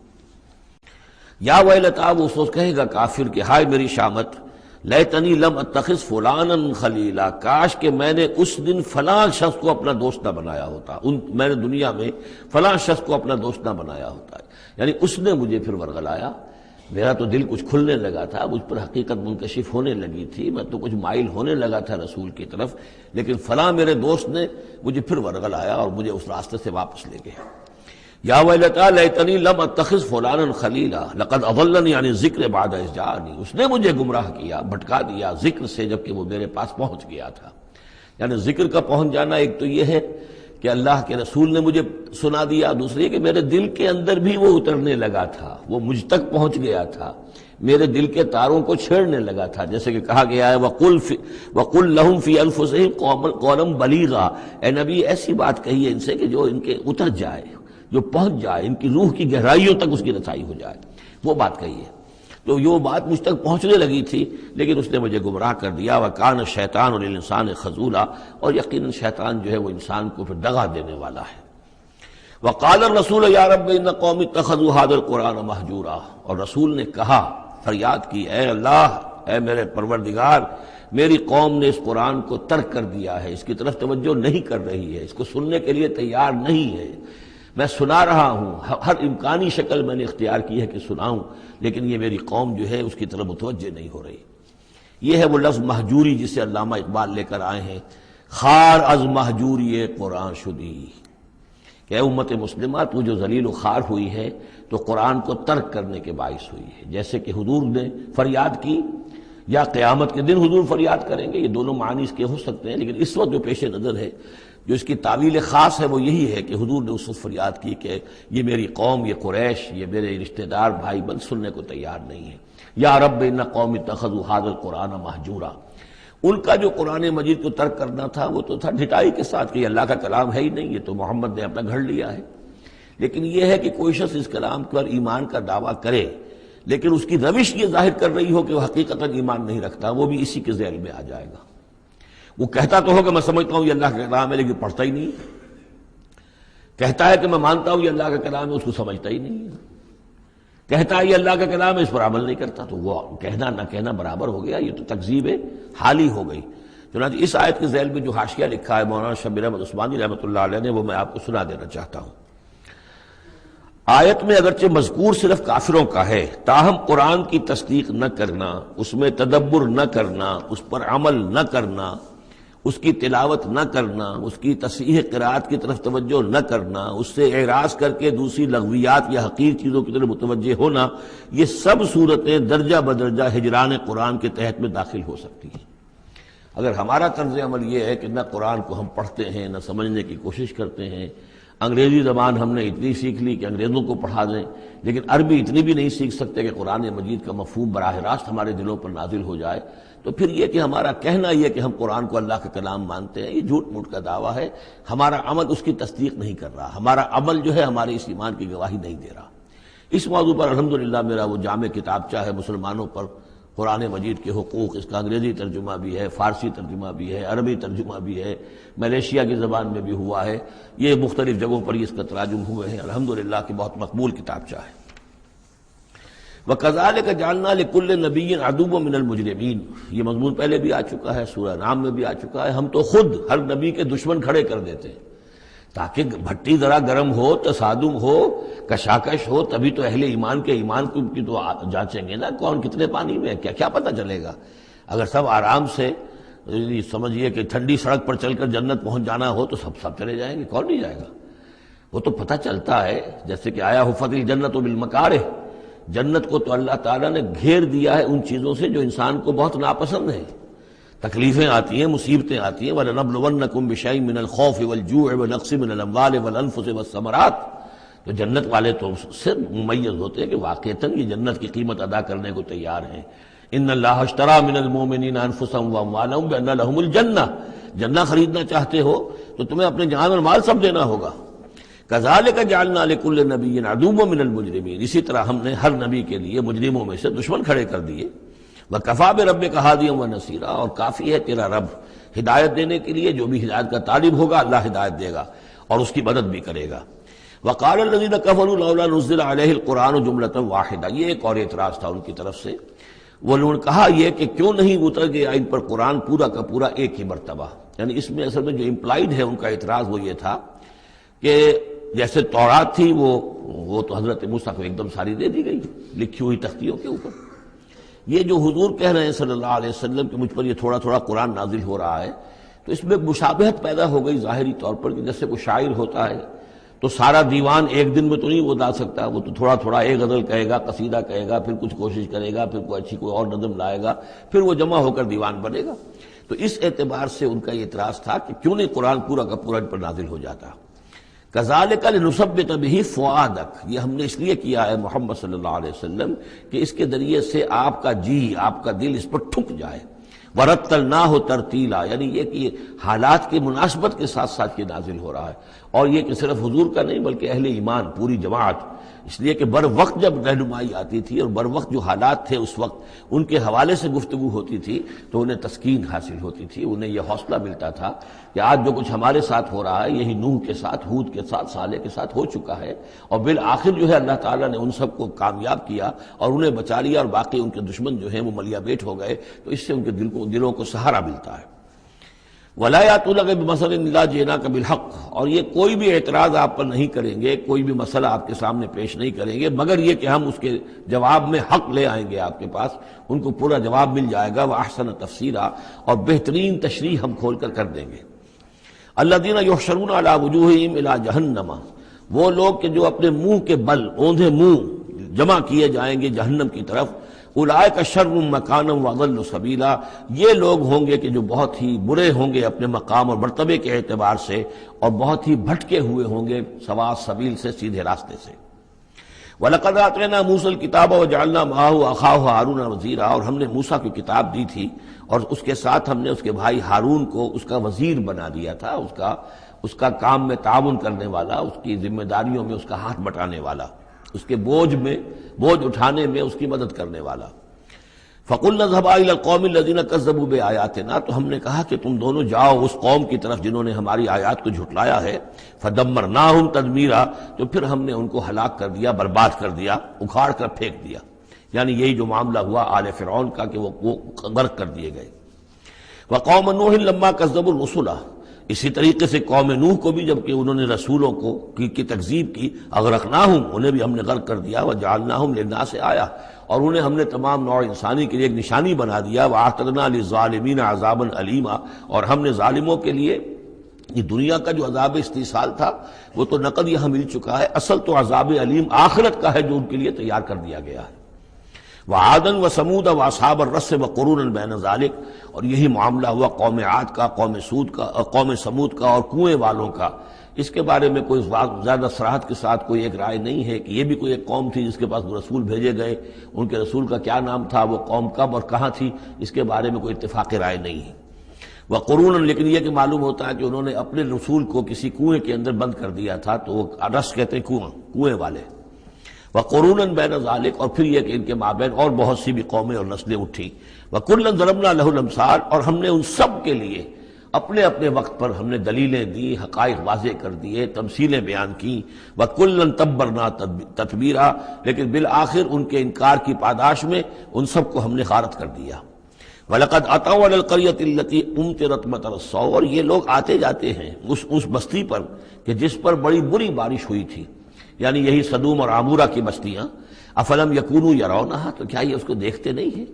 Speaker 2: یا ویلتا، وہ سوچ کہے گا کافر کہ ہائے میری شامت، لیتنی لم اتخذ فلانا خلیلا، کاش کہ میں نے اس دن فلاں شخص کو اپنا دوست نہ بنایا ہوتا، میں نے دنیا میں فلاں شخص کو اپنا دوست نہ بنایا ہوتا، یعنی اس نے مجھے پھر ورغلایا، میرا تو دل کچھ کھلنے لگا تھا، مجھ پر حقیقت منکشف ہونے لگی تھی، میں تو کچھ مائل ہونے لگا تھا رسول کی طرف، لیکن فلاں میرے دوست نے مجھے پھر ورغلایا اور مجھے اس راستے سے واپس لے گئے۔ یا ویلتا لیتنی لم اتخذ فلانا خلیلا لقد اضلنی عن الذکر بعد اذ جاءنی، اس نے مجھے گمراہ کیا، بھٹکا دیا ذکر سے جبکہ وہ میرے پاس پہنچ گیا تھا۔ یعنی ذکر کا پہنچ جانا ایک تو یہ ہے کہ اللہ کے رسول نے مجھے سنا دیا، دوسری کہ میرے دل کے اندر بھی وہ اترنے لگا تھا، وہ مجھ تک پہنچ گیا تھا، میرے دل کے تاروں کو چھیڑنے لگا تھا، جیسے کہ کہا گیا ہے وَقُلْ لَهُمْ فِي أَنفُسِهِمْ قَوْلًا بَلِيغًا، اے نبی ایسی بات کہیے ان سے کہ جو ان کے اتر جائے، جو پہنچ جائے، ان کی روح کی گہرائیوں تک اس کی رسائی ہو جائے، وہ بات کہیے۔ تو یہ بات مجھ تک پہنچنے لگی تھی، لیکن اس نے مجھے گمراہ کر دیا۔ وَكَانَ الشَّيْطَانُ لِلْإِنسَانِ خَذُولًا، اور یقیناً شیطان جو ہے وہ انسان کو پھر دغا دینے والا ہے۔ وَقَالَ الرَّسُولُ يَا رَبِّ إِنَّ قَوْمِي اتَّخَذُوا هَٰذَا الْقُرْآنَ مَهْجُورًا، اور رسول نے کہا، فریاد کی، اے اللہ، اے میرے پروردگار، میری قوم نے اس قرآن کو ترک کر دیا ہے، اس کی طرف توجہ نہیں کر رہی ہے، اس کو سننے کے لیے تیار نہیں ہے۔ میں سنا رہا ہوں، ہر امکانی شکل میں نے اختیار کی ہے کہ سناؤں، لیکن یہ میری قوم جو ہے اس کی طرف متوجہ نہیں ہو رہی۔ یہ ہے وہ لفظ مہجوری جسے علامہ اقبال لے کر آئے ہیں، خار از مہجوری قرآن شدی، کہ اے امت مسلمہ تو جو ذلیل و خوار ہوئی ہے تو قرآن کو ترک کرنے کے باعث ہوئی ہے۔ جیسے کہ حضور نے فریاد کی، یا قیامت کے دن حضور فریاد کریں گے، یہ دونوں معنی اس کے ہو سکتے ہیں، لیکن اس وقت جو پیش نظر ہے، جو اس کی تعویل خاص ہے، وہ یہی ہے کہ حضور نے اس وقت فریاد کی کہ یہ میری قوم، یہ قریش، یہ میرے رشتہ دار بھائی بند سننے کو تیار نہیں ہے۔ یا رب ان قوم اتخذوا هذا القرآن مہجورا، ان کا جو قرآن مجید کو ترک کرنا تھا وہ تو تھا ڈھٹائی کے ساتھ کہ یہ اللہ کا کلام ہے ہی نہیں، یہ تو محمد نے اپنا گھڑ لیا ہے۔ لیکن یہ ہے کہ کوئی شخص اس کلام پر ایمان کا دعویٰ کرے، لیکن اس کی روش یہ ظاہر کر رہی ہو کہ وہ حقیقتاً ایمان نہیں رکھتا، وہ بھی اسی کے ذیل میں آ جائے گا۔ وہ کہتا تو ہوگا میں سمجھتا ہوں یہ اللہ کا کلام ہے، لیکن پڑھتا ہی نہیں، کہتا ہے کہ میں مانتا ہوں یہ اللہ کا کلام ہے، اس کو سمجھتا ہی نہیں، کہتا ہے یہ اللہ کا کلام ہے، اس پر عمل نہیں کرتا، تو وہ کہنا نہ کہنا برابر ہو گیا، یہ تو تکذیب حالی ہو گئی۔ چنانچہ اس آیت کے ذیل میں جو حاشیہ لکھا ہے مولانا شبیر احمد عثمانی رحمۃ اللہ علیہ نے، وہ میں آپ کو سنا دینا چاہتا ہوں۔ آیت میں اگرچہ مذکور صرف کافروں کا ہے، تاہم قرآن کی تصدیق نہ کرنا، اس میں تدبر نہ کرنا، اس پر عمل نہ کرنا، اس کی تلاوت نہ کرنا، اس کی تصحیح قرات کی طرف توجہ نہ کرنا، اس سے اعراض کر کے دوسری لغویات یا حقیر چیزوں کی طرف متوجہ ہونا، یہ سب صورتیں درجہ بدرجہ ہجران قرآن کے تحت میں داخل ہو سکتی ہیں۔ اگر ہمارا طرز عمل یہ ہے کہ نہ قرآن کو ہم پڑھتے ہیں، نہ سمجھنے کی کوشش کرتے ہیں، انگریزی زبان ہم نے اتنی سیکھ لی کہ انگریزوں کو پڑھا دیں، لیکن عربی اتنی بھی نہیں سیکھ سکتے کہ قرآن مجید کا مفہوم براہ راست ہمارے دلوں پر نازل ہو جائے، تو پھر یہ کہ ہمارا کہنا یہ کہ ہم قرآن کو اللہ کا کلام مانتے ہیں، یہ جھوٹ موٹ کا دعویٰ ہے، ہمارا عمل اس کی تصدیق نہیں کر رہا، ہمارا عمل جو ہے ہمارے اس ایمان کی گواہی نہیں دے رہا۔ اس موضوع پر الحمدللہ میرا وہ جامع کتابچہ ہے مسلمانوں پر قرآن مجید کے حقوق، اس کا انگریزی ترجمہ بھی ہے، فارسی ترجمہ بھی ہے، عربی ترجمہ بھی ہے، ملیشیا کی زبان میں بھی ہوا ہے، یہ مختلف جگہوں پر اس کا تراجم ہوئے ہیں، الحمدللہ کہ بہت مقبول کتابچہ ہے۔ وَكَذَلِكَ جَعَلْنَا لِكُلِّ نَبِيٍّ عَدُوًّا مِّنَ الْمُجْرِمِينَ، یہ مضمون پہلے بھی آ چکا ہے، سورہ نام میں بھی آ چکا ہے، ہم تو خود ہر نبی کے دشمن کھڑے کر دیتے ہیں تاکہ بھٹی ذرا گرم ہو، تصادم ہو، کشاکش ہو، تبھی تو اہل ایمان کے ایمان کی تو جانچیں گے نا، کون کتنے پانی میں ہے، کیا پتہ چلے گا۔ اگر سب آرام سے سمجھیے کہ ٹھنڈی سڑک پر چل کر جنت پہنچ جانا ہو تو سب چلے جائیں گے، کون نہیں جائے گا؟ وہ تو پتہ چلتا ہے، جیسے کہ آیا حفت الجنت بالمکارہ، جنت کو تو اللہ تعالیٰ نے گھیر دیا ہے ان چیزوں سے جو انسان کو بہت ناپسند ہیں، تکلیفیں آتی ہیں، مصیبتیں آتی ہیں، وَلَنَبْلُوَنَّكُمْ بِشَيْءٍ مِّنَ الْخَوْفِ وَالْجُوعِ وَنَقْصٍ مِّنَ الْأَمْوَالِ وَالْأَنفُسِ وَالثَّمَرَاتِ، تو جنت والے تو سے ممیز ہوتے ہیں کہ واقعتاً یہ جنت کی قیمت ادا کرنے کو تیار ہیں۔ ان اللہ اشترى من المؤمنین انفسهم واموالهم بان لهم الجنہ، جنہ خریدنا چاہتے ہو تو تمہیں اپنے جان اور مال سب دینا ہوگا۔ کذالک جعلنا لکل نبی عدوا من المجرمین، اسی طرح ہم نے ہر نبی کے لیے مجرموں میں سے دشمن کھڑے کر دیے۔ وکفی بربک ہادیا ونصیرا، اور کافی ہے تیرا رب ہدایت دینے کے لیے، جو بھی ہدایت کا طالب ہوگا اللہ ہدایت دے گا اور اس کی مدد بھی کرے گا۔ وقال الذین کفروا لولا نزل علیہ القرآن جملۃ واحدہ، یہ ایک اور اعتراض تھا ان کی طرف سے، وہ لوگوں نے کہا یہ کہ کیوں نہیں اتر گیا ان پر قرآن پورا کا پورا ایک ہی مرتبہ. یعنی اس میں اصل میں جو امپلائڈ ہے ان کا اعتراض وہ یہ تھا کہ جیسے تورات تھی وہ تو حضرت موسیٰ کو ایک دم ساری دے دی گئی لکھی ہوئی تختیوں کے اوپر. یہ جو حضور کہہ رہے ہیں صلی اللہ علیہ وسلم کہ مجھ پر یہ تھوڑا تھوڑا قرآن نازل ہو رہا ہے، تو اس میں مشابہت پیدا ہو گئی ظاہری طور پر کہ جیسے کوئی شاعر ہوتا ہے تو سارا دیوان ایک دن میں تو نہیں وہ لا سکتا، وہ تو تھوڑا تھوڑا ایک غزل کہے گا، قصیدہ کہے گا، پھر کچھ کوشش کرے گا، پھر کوئی اچھی کوئی اور نظم لائے گا، پھر وہ جمع ہو کر دیوان بنے گا. تو اس اعتبار سے ان کا یہ اعتراض تھا کہ کیوں نہیں قرآن پورا کا پورا ان پر نازل ہو جاتا. کذالک لنثبت بہ فؤادک، یہ ہم نے اس لیے کیا ہے محمد صلی اللہ علیہ وسلم کہ اس کے ذریعے سے آپ کا جی، آپ کا دل اس پر ٹھک جائے. ورتلناہ ترتیلا، یعنی یہ کہ حالات کی مناسبت کے ساتھ ساتھ یہ نازل ہو رہا ہے، اور یہ کہ صرف حضور کا نہیں بلکہ اہل ایمان پوری جماعت، اس لیے کہ بر وقت جب رہنمائی آتی تھی اور بر وقت جو حالات تھے اس وقت ان کے حوالے سے گفتگو ہوتی تھی تو انہیں تسکین حاصل ہوتی تھی، انہیں یہ حوصلہ ملتا تھا کہ آج جو کچھ ہمارے ساتھ ہو رہا ہے یہی نوح کے ساتھ، ہود کے ساتھ، صالح کے ساتھ ہو چکا ہے، اور بالآخر جو ہے اللہ تعالیٰ نے ان سب کو کامیاب کیا اور انہیں بچا لیا، اور باقی ان کے دشمن جو ہیں وہ ملیا بیٹ ہو گئے. تو اس سے ان کے دلوں کو سہارا ملتا ہے. وَلَا يَأْتُونَكَ بِمَثَلٍ إِلَّا جِئْنَاكَ بِالْحَقِّ، اور یہ کوئی بھی اعتراض آپ پر نہیں کریں گے، کوئی بھی مسئلہ آپ کے سامنے پیش نہیں کریں گے مگر یہ کہ ہم اس کے جواب میں حق لے آئیں گے آپ کے پاس، ان کو پورا جواب مل جائے گا. وَأَحْسَنَ تَفْسِيرًا، اور بہترین تشریح ہم کھول کر دیں گے. الَّذِينَ يُحْشَرُونَ عَلَى وُجُوهِهِمْ إِلَى جَهَنَّمَ، وہ لوگ کہ جو اپنے منہ کے بل، اوندھے منہ جمع کیے جائیں گے جہنم کی طرف. اولئک شر مکانا واضل سبیلا، یہ لوگ ہوں گے کہ جو بہت ہی برے ہوں گے اپنے مقام اور مرتبے کے اعتبار سے، اور بہت ہی بھٹکے ہوئے ہوں گے سوا سبیل سے، سیدھے راستے سے. وَلَقَدْ آتَيْنَا مُوسَى الْكِتَابَ وَجَعَلْنَا مَعَهُ أَخَاهُ هَارُونَ وَزِيرًا، اور ہم نے موسیٰ کی کتاب دی تھی اور اس کے ساتھ ہم نے اس کے بھائی ہارون کو اس کا وزیر بنا دیا تھا، اس کا کام میں تعاون کرنے والا، اس کی ذمہ داریوں میں اس کا ہاتھ بٹانے والا، اس کے بوجھ اٹھانے میں اس کی مدد کرنے والا. فَقُلْنَا اذْهَبَا إِلَى الْقَوْمِ الَّذِينَ كَذَّبُوا بِآيَاتِنَا، تو ہم نے کہا کہ تم دونوں جاؤ اس قوم کی طرف جنہوں نے ہماری آیات کو جھٹلایا ہے. فَدَمَّرْنَاهُمْ تَدْمِيرًا، تو پھر ہم نے ان کو ہلاک کر دیا، برباد کر دیا، اکھاڑ کر پھینک دیا. یعنی یہی جو معاملہ ہوا آل فرعون کا کہ وہ غرق کر دیے گئے. وَقَوْمَ نُوحٍ لَمَّا كَذَّبُوا الرُّسُلَ، اسی طریقے سے قوم نوح کو بھی جب کہ انہوں نے رسولوں کی تکذیب کی، اغرقناہم، انہیں بھی ہم نے غرق کر دیا. وجعلناہم للناس آیہ، اور انہیں ہم نے تمام نوع انسانی کے لیے ایک نشانی بنا دیا. واعتدنا للظالمین عذابا علیما، اور ہم نے ظالموں کے لیے یہ دنیا کا جو عذاب استیصال تھا وہ تو نقد یہاں مل چکا ہے، اصل تو عذاب علیم آخرت کا ہے جو ان کے لیے تیار کر دیا گیا ہے. وعادا وثمود واصحاب الرس وقرونا بین ذلک، اور یہی معاملہ ہوا قوم عاد کا، قوم سمود کا اور کنویں والوں کا. اس کے بارے میں کوئی زیادہ صراحت کے ساتھ کوئی ایک رائے نہیں ہے کہ یہ بھی کوئی ایک قوم تھی جس کے پاس رسول بھیجے گئے، ان کے رسول کا کیا نام تھا، وہ قوم کب اور کہاں تھی، اس کے بارے میں کوئی اتفاق رائے نہیں ہے. وقرونا، لیکن یہ کہ معلوم ہوتا ہے کہ انہوں نے اپنے رسول کو کسی کنویں کے اندر بند کر دیا تھا، تو وہ رس کہتے ہیں کنویں والے. وقرونا بین ذلک، اور پھر یہ کہ ان کے مابین اور بہت سی بھی قومیں اور نسلیں اٹھی. وکلا ضربنا لہ الامثال، اور ہم نے ان سب کے لیے اپنے اپنے وقت پر ہم نے دلیلیں دی، حقائق واضح کر دیے، تمثیلیں بیان کی. وکلا تبرنا تتبیرا، لیکن بالآخر ان کے انکار کی پاداش میں ان سب کو ہم نے غارت کر دیا. وَلَقَدْ أَتَوْا عَلَى الْقَرْيَةِ الَّتِي أُمْطِرَتْ مَطَرَ السَّوْءِ، اور یہ لوگ آتے جاتے ہیں اس بستی پر کہ جس پر بڑی بری بارش ہوئی تھی، یعنی یہی سدوم اور عمورہ کی بستیاں. افلم یکونوا یرونہا، تو کیا یہ اس کو دیکھتے نہیں ہیں؟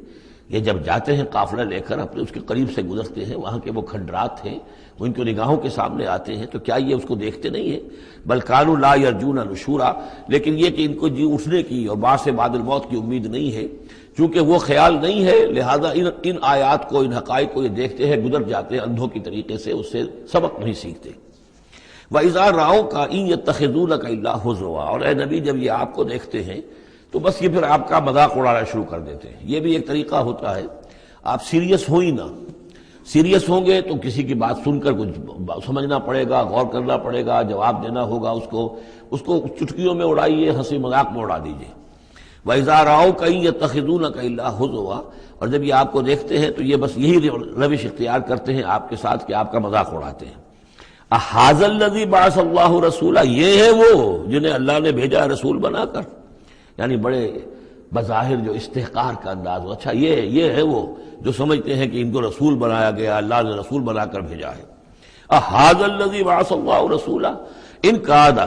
Speaker 2: یہ جب جاتے ہیں قافلہ لے کر اپنے اس کے قریب سے گزرتے ہیں، وہاں کے وہ کھنڈرات ہیں وہ ان کی نگاہوں کے سامنے آتے ہیں، تو کیا یہ اس کو دیکھتے نہیں ہیں؟ بل کانوا لا یرجون نشورا، لیکن یہ کہ ان کو جی اٹھنے کی اور بعد سے بعد الموت کی امید نہیں ہے، چونکہ وہ خیال نہیں ہے، لہذا ان آیات کو، ان حقائق کو یہ دیکھتے ہیں، گزر جاتے ہیں اندھوں کی طریقے سے، اس سے سبق نہیں سیکھتے. وَإِذَا رَأَوْكَ إِن يَتَّخِذُونَكَ إِلَّا هُزُوًا، اور اے نبی جب یہ آپ کو دیکھتے ہیں تو بس یہ پھر آپ کا مذاق اڑانا شروع کر دیتے ہیں. یہ بھی ایک طریقہ ہوتا ہے، آپ سیریس ہو ہی نہ، سیریس ہوں گے تو کسی کی بات سن کر کچھ سمجھنا پڑے گا، غور کرنا پڑے گا، جواب دینا ہوگا اس کو چٹکیوں میں اڑائیے، ہنسی مذاق میں اڑا دیجیے. وَإِذَا رَأَوْكَ إِن يَتَّخِذُونَكَ إِلَّا هُزُوًا، اور جب یہ آپ کو دیکھتے ہیں تو یہ بس یہی روش اختیار کرتے ہیں آپ کے ساتھ کہ آپ کا مذاق اڑاتے ہیں. اَهَٰذَا الَّذِي بَعَثَ اللَّهُ رَسُولًا، یہ ہے وہ جنہیں اللہ نے بھیجا رسول بنا کر. یعنی بڑے بظاہر جو استحقار کا انداز ہو، اچھا یہ ہے وہ جو سمجھتے ہیں کہ ان کو رسول بنایا گیا، اللہ نے رسول بنا کر بھیجا ہے۔ اَهَذَا الَّذِي بَعَثَ اللَّهُ رَسُولًا إِن كَادَ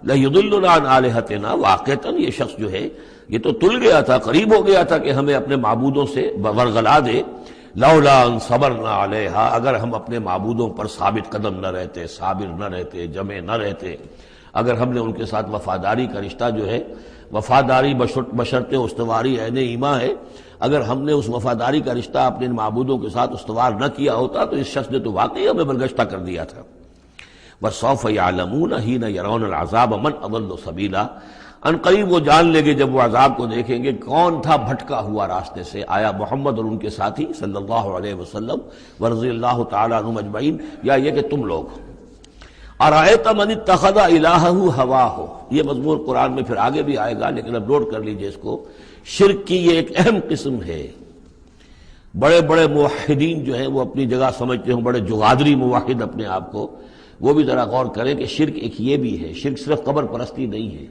Speaker 2: لَيُضِلُّنَا عَنْ آلِهَتِنَا، واقعتاً یہ شخص جو ہے یہ تو تل گیا تھا، قریب ہو گیا تھا کہ ہمیں اپنے معبودوں سے ورغلا دے، لولا ان صبرنا علیہا، اگر ہم اپنے معبودوں پر ثابت قدم نہ رہتے، صابر نہ رہتے، جمع نہ رہتے، اگر ہم نے ان کے ساتھ وفاداری کا رشتہ جو ہے، وفاداری بشرط استواری عین ایمان ہے، اگر ہم نے اس وفاداری کا رشتہ اپنے معبودوں کے ساتھ استوار نہ کیا ہوتا تو اس شخص نے تو واقعی ہمیں برگشتہ کر دیا تھا۔ وَسَوْفَ يَعْلَمُونَ حِينَ يَرَوْنَ الْعَذَابَ مَنْ أَضَلُّ سَبِيلًا، ان قریب وہ جان لیں گے جب وہ عذاب کو دیکھیں گے کون تھا بھٹکا ہوا راستے سے۔ آیا محمد اور ان کے ساتھی صلی اللہ علیہ وسلم ورضی اللہ تعالیٰ عنہم اجمعین، یا یہ کہ تم لوگ؟ ارأیت من اتخذ الہہ ہواہ، یہ مضمون قرآن میں پھر آگے بھی آئے گا، لیکن اب نوٹ کر لیجئے اس کو، شرک کی یہ ایک اہم قسم ہے۔ بڑے بڑے موحدین جو ہیں وہ اپنی جگہ سمجھتے ہوں، بڑے جغادری موحد اپنے آپ کو، وہ بھی ذرا غور کریں کہ شرک ایک یہ بھی ہے، شرک صرف قبر پرستی نہیں ہے،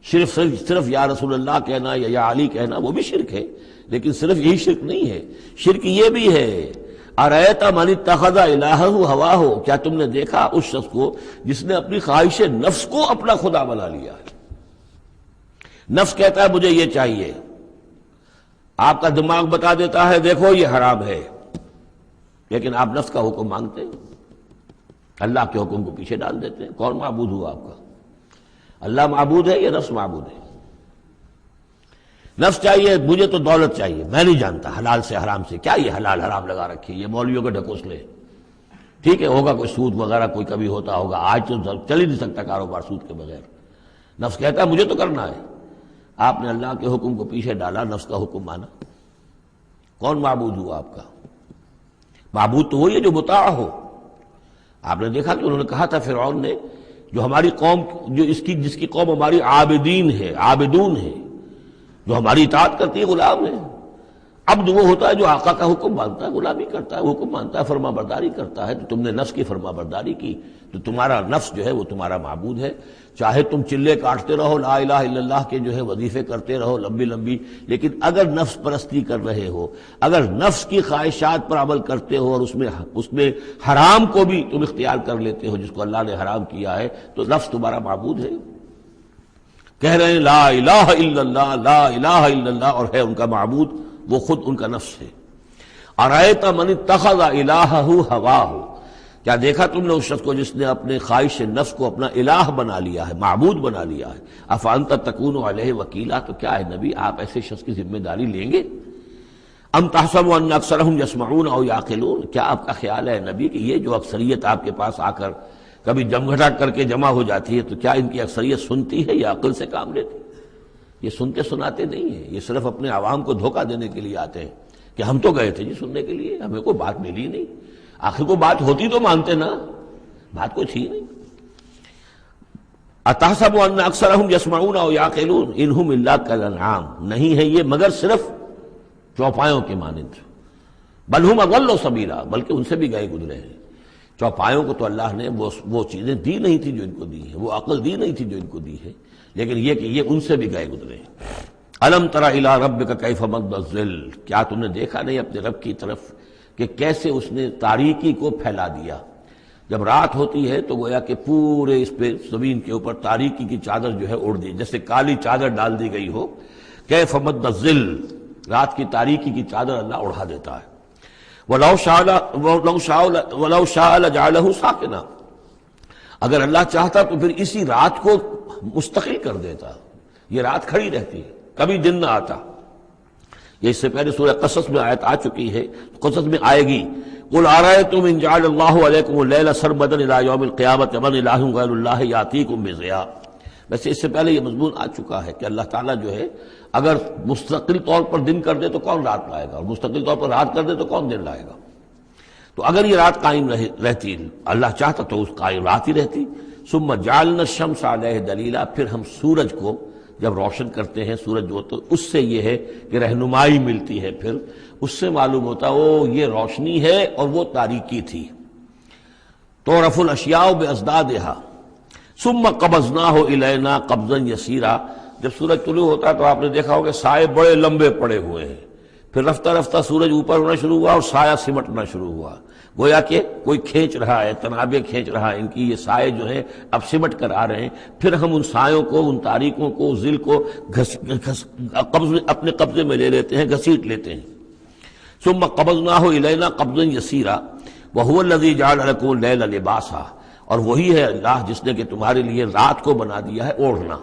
Speaker 2: صرف یا رسول اللہ کہنا یا علی کہنا وہ بھی شرک ہے، لیکن صرف یہی شرک نہیں ہے، شرک یہ بھی ہے ارأیت من اتخذ الہہ ہواہ، کیا تم نے دیکھا اس شخص کو جس نے اپنی خواہش نفس کو اپنا خدا بنا لیا ہے؟ نفس کہتا ہے مجھے یہ چاہیے، آپ کا دماغ بتا دیتا ہے دیکھو یہ حرام ہے، لیکن آپ نفس کا حکم مانگتے ہیں، اللہ کے حکم کو پیچھے ڈال دیتے ہیں۔ کون معبود ہوا آپ کا؟ اللہ معبود ہے یا نفس معبود ہے؟ نفس چاہیے مجھے تو دولت چاہیے، میں نہیں جانتا حلال سے حرام سے، کیا یہ حلال حرام لگا رکھی، یہ مولویوں کے ڈھکوسلے، ٹھیک ہے ہوگا کوئی سود وغیرہ کوئی کبھی ہوتا ہوگا، آج تو چل ہی نہیں سکتا کاروبار سود کے بغیر۔ نفس کہتا ہے مجھے تو کرنا ہے، آپ نے اللہ کے حکم کو پیچھے ڈالا، نفس کا حکم مانا۔ کون معبود ہوا آپ کا؟ معبود تو وہی ہے جو مطاع ہو۔ آپ نے دیکھا کہ انہوں نے کہا تھا فرعون نے، جو ہماری قوم جو جس کی قوم ہماری عابدین ہے، عابدون ہے، جو ہماری اطاعت کرتی ہے، غلام ہے۔ عبد وہ ہوتا ہے جو آقا کا حکم مانتا ہے، غلامی کرتا ہے، حکم مانتا ہے، فرما برداری کرتا ہے۔ تو تم نے نفس کی فرما برداری کی تو تمہارا نفس جو ہے وہ تمہارا معبود ہے۔ چاہے تم چلے کاٹتے رہو، لا الہ الا اللہ کے جو ہے وظیفے کرتے رہو لمبی لمبی، لیکن اگر نفس پرستی کر رہے ہو، اگر نفس کی خواہشات پر عمل کرتے ہو اور اس میں حرام کو بھی تم اختیار کر لیتے ہو جس کو اللہ نے حرام کیا ہے، تو نفس تمہارا معبود ہے۔ کہہ رہے ہیں لا الہ الا اللہ، لا الہ الا اللہ، اور ہے ان کا معبود وہ خود ان کا نفس ہے۔ ارأیت من اتخذ الہہ ہواہ، کیا دیکھا تم نے اس شخص کو جس نے اپنے خواہش نفس کو اپنا الہ بنا لیا ہے، معبود بنا لیا ہے۔ افانت تکون علیہ وکیلا، تو کیا ہے نبی آپ ایسے شخص کی ذمہ داری لیں گے؟ ام تحسب ان اکثرهم یسمعون او یعقلون، کیا آپ کا خیال ہے نبی کہ یہ جو اکثریت آپ کے پاس آ کر کبھی جمگھٹا کر کے جمع ہو جاتی ہے تو کیا ان کی اکثریت سنتی ہے یا عقل سے کام لیتی؟ یہ سنتے سناتے نہیں ہیں، یہ صرف اپنے عوام کو دھوکہ دینے کے لیے آتے ہیں کہ ہم تو گئے تھے جی سننے کے لیے، ہمیں کوئی بات ملی نہیں۔ آخر کوئی بات ہوتی تو مانتے نا، بات کوئی تھی نہیں۔ اتحسب ان اکثرهم یسمعون او یعقلون انہم الا کالانعام، نہیں ہے یہ مگر صرف چوپایوں کے مانند، بل ہم اضل سبیلا، بلکہ ان سے بھی گئے گزرے ہیں۔ چوپایوں کو تو اللہ نے وہ چیزیں دی نہیں تھی جو ان کو دی ہے، وہ عقل دی نہیں تھی جو ان کو دی ہے، لیکن یہ کہ یہ ان سے بھی گئے گزرے ہیں۔ الم تر الی ربک کیف مد الظل، کیا تم نے دیکھا نہیں اپنے رب کی طرف کہ کیسے اس نے تاریکی کو پھیلا دیا؟ جب رات ہوتی ہے تو گویا کہ پورے اس پہ زمین کے اوپر تاریکی کی چادر جو ہے اڑ دی، جیسے کالی چادر ڈال دی گئی ہو۔ کیف مد الظل، رات کی تاریکی کی چادر اللہ اڑا دیتا ہے۔ وَلَوْ شَاءَ لَجَعَلَهُ سَاكِنًا، اگر اللہ چاہتا تو پھر اسی رات کو مستقل کر دیتا، یہ رات کھڑی رہتی ہے، کبھی دن نہ آتا۔ یہ اس سے پہلے سورہ قصص میں آیت آ چکی ہے، قصص میں آئے گی قُلْ أَرَأَيْتُمْ إِنْ جَعَلَ اللَّهُ عَلَيْكُمُ اللَّيْلَ سَرْمَدًا إِلَىٰ يَوْمِ الْقِيَامَةِ مَنْ إِلَٰهٌ غَيْرُ اللَّهِ يَأْتِيكُمْ بِضِيَاءٍ۔ ویسے اس سے پہلے یہ مضمون آ چکا ہے کہ اللہ تعالیٰ جو ہے اگر مستقل طور پر دن کر دے تو کون رات لائے گا، اور مستقل طور پر رات کر دے تو کون دن لائے گا؟ تو اگر یہ رات قائم رہتی، اللہ چاہتا تو اس قائم رات ہی رہتی۔ ثم جعلنا الشمس علیہ دلیلا، پھر ہم سورج کو جب روشن کرتے ہیں، سورج جو تو اس سے یہ ہے کہ رہنمائی ملتی ہے، پھر اس سے معلوم ہوتا وہ یہ روشنی ہے اور وہ تاریکی تھی۔ تعرف الاشیاء بازدادها ثم قبضناہ الینا قبضا یسیرا، جب سورج طلوع ہوتا ہے تو آپ نے دیکھا ہوگا سائے بڑے لمبے پڑے ہوئے ہیں، پھر رفتہ رفتہ سورج اوپر ہونا شروع ہوا اور سایہ سمٹنا شروع ہوا، گویا کہ کوئی کھینچ رہا ہے، تنابیں کھینچ رہا ہے، ان کی یہ سائے جو ہیں اب سمٹ کر آ رہے ہیں، پھر ہم ان سایوں کو، ان تاریکوں کو، ظل کو اپنے قبضے میں لے لیتے ہیں، گھسیٹ لیتے ہیں۔ ثم قبضناہ الینا قبضا یسیرا وہو الذی جعل لکم اللیل لباسا، اور وہی ہے اللہ جس نے کہ تمہارے لیے رات کو بنا دیا ہے اوڑھنا،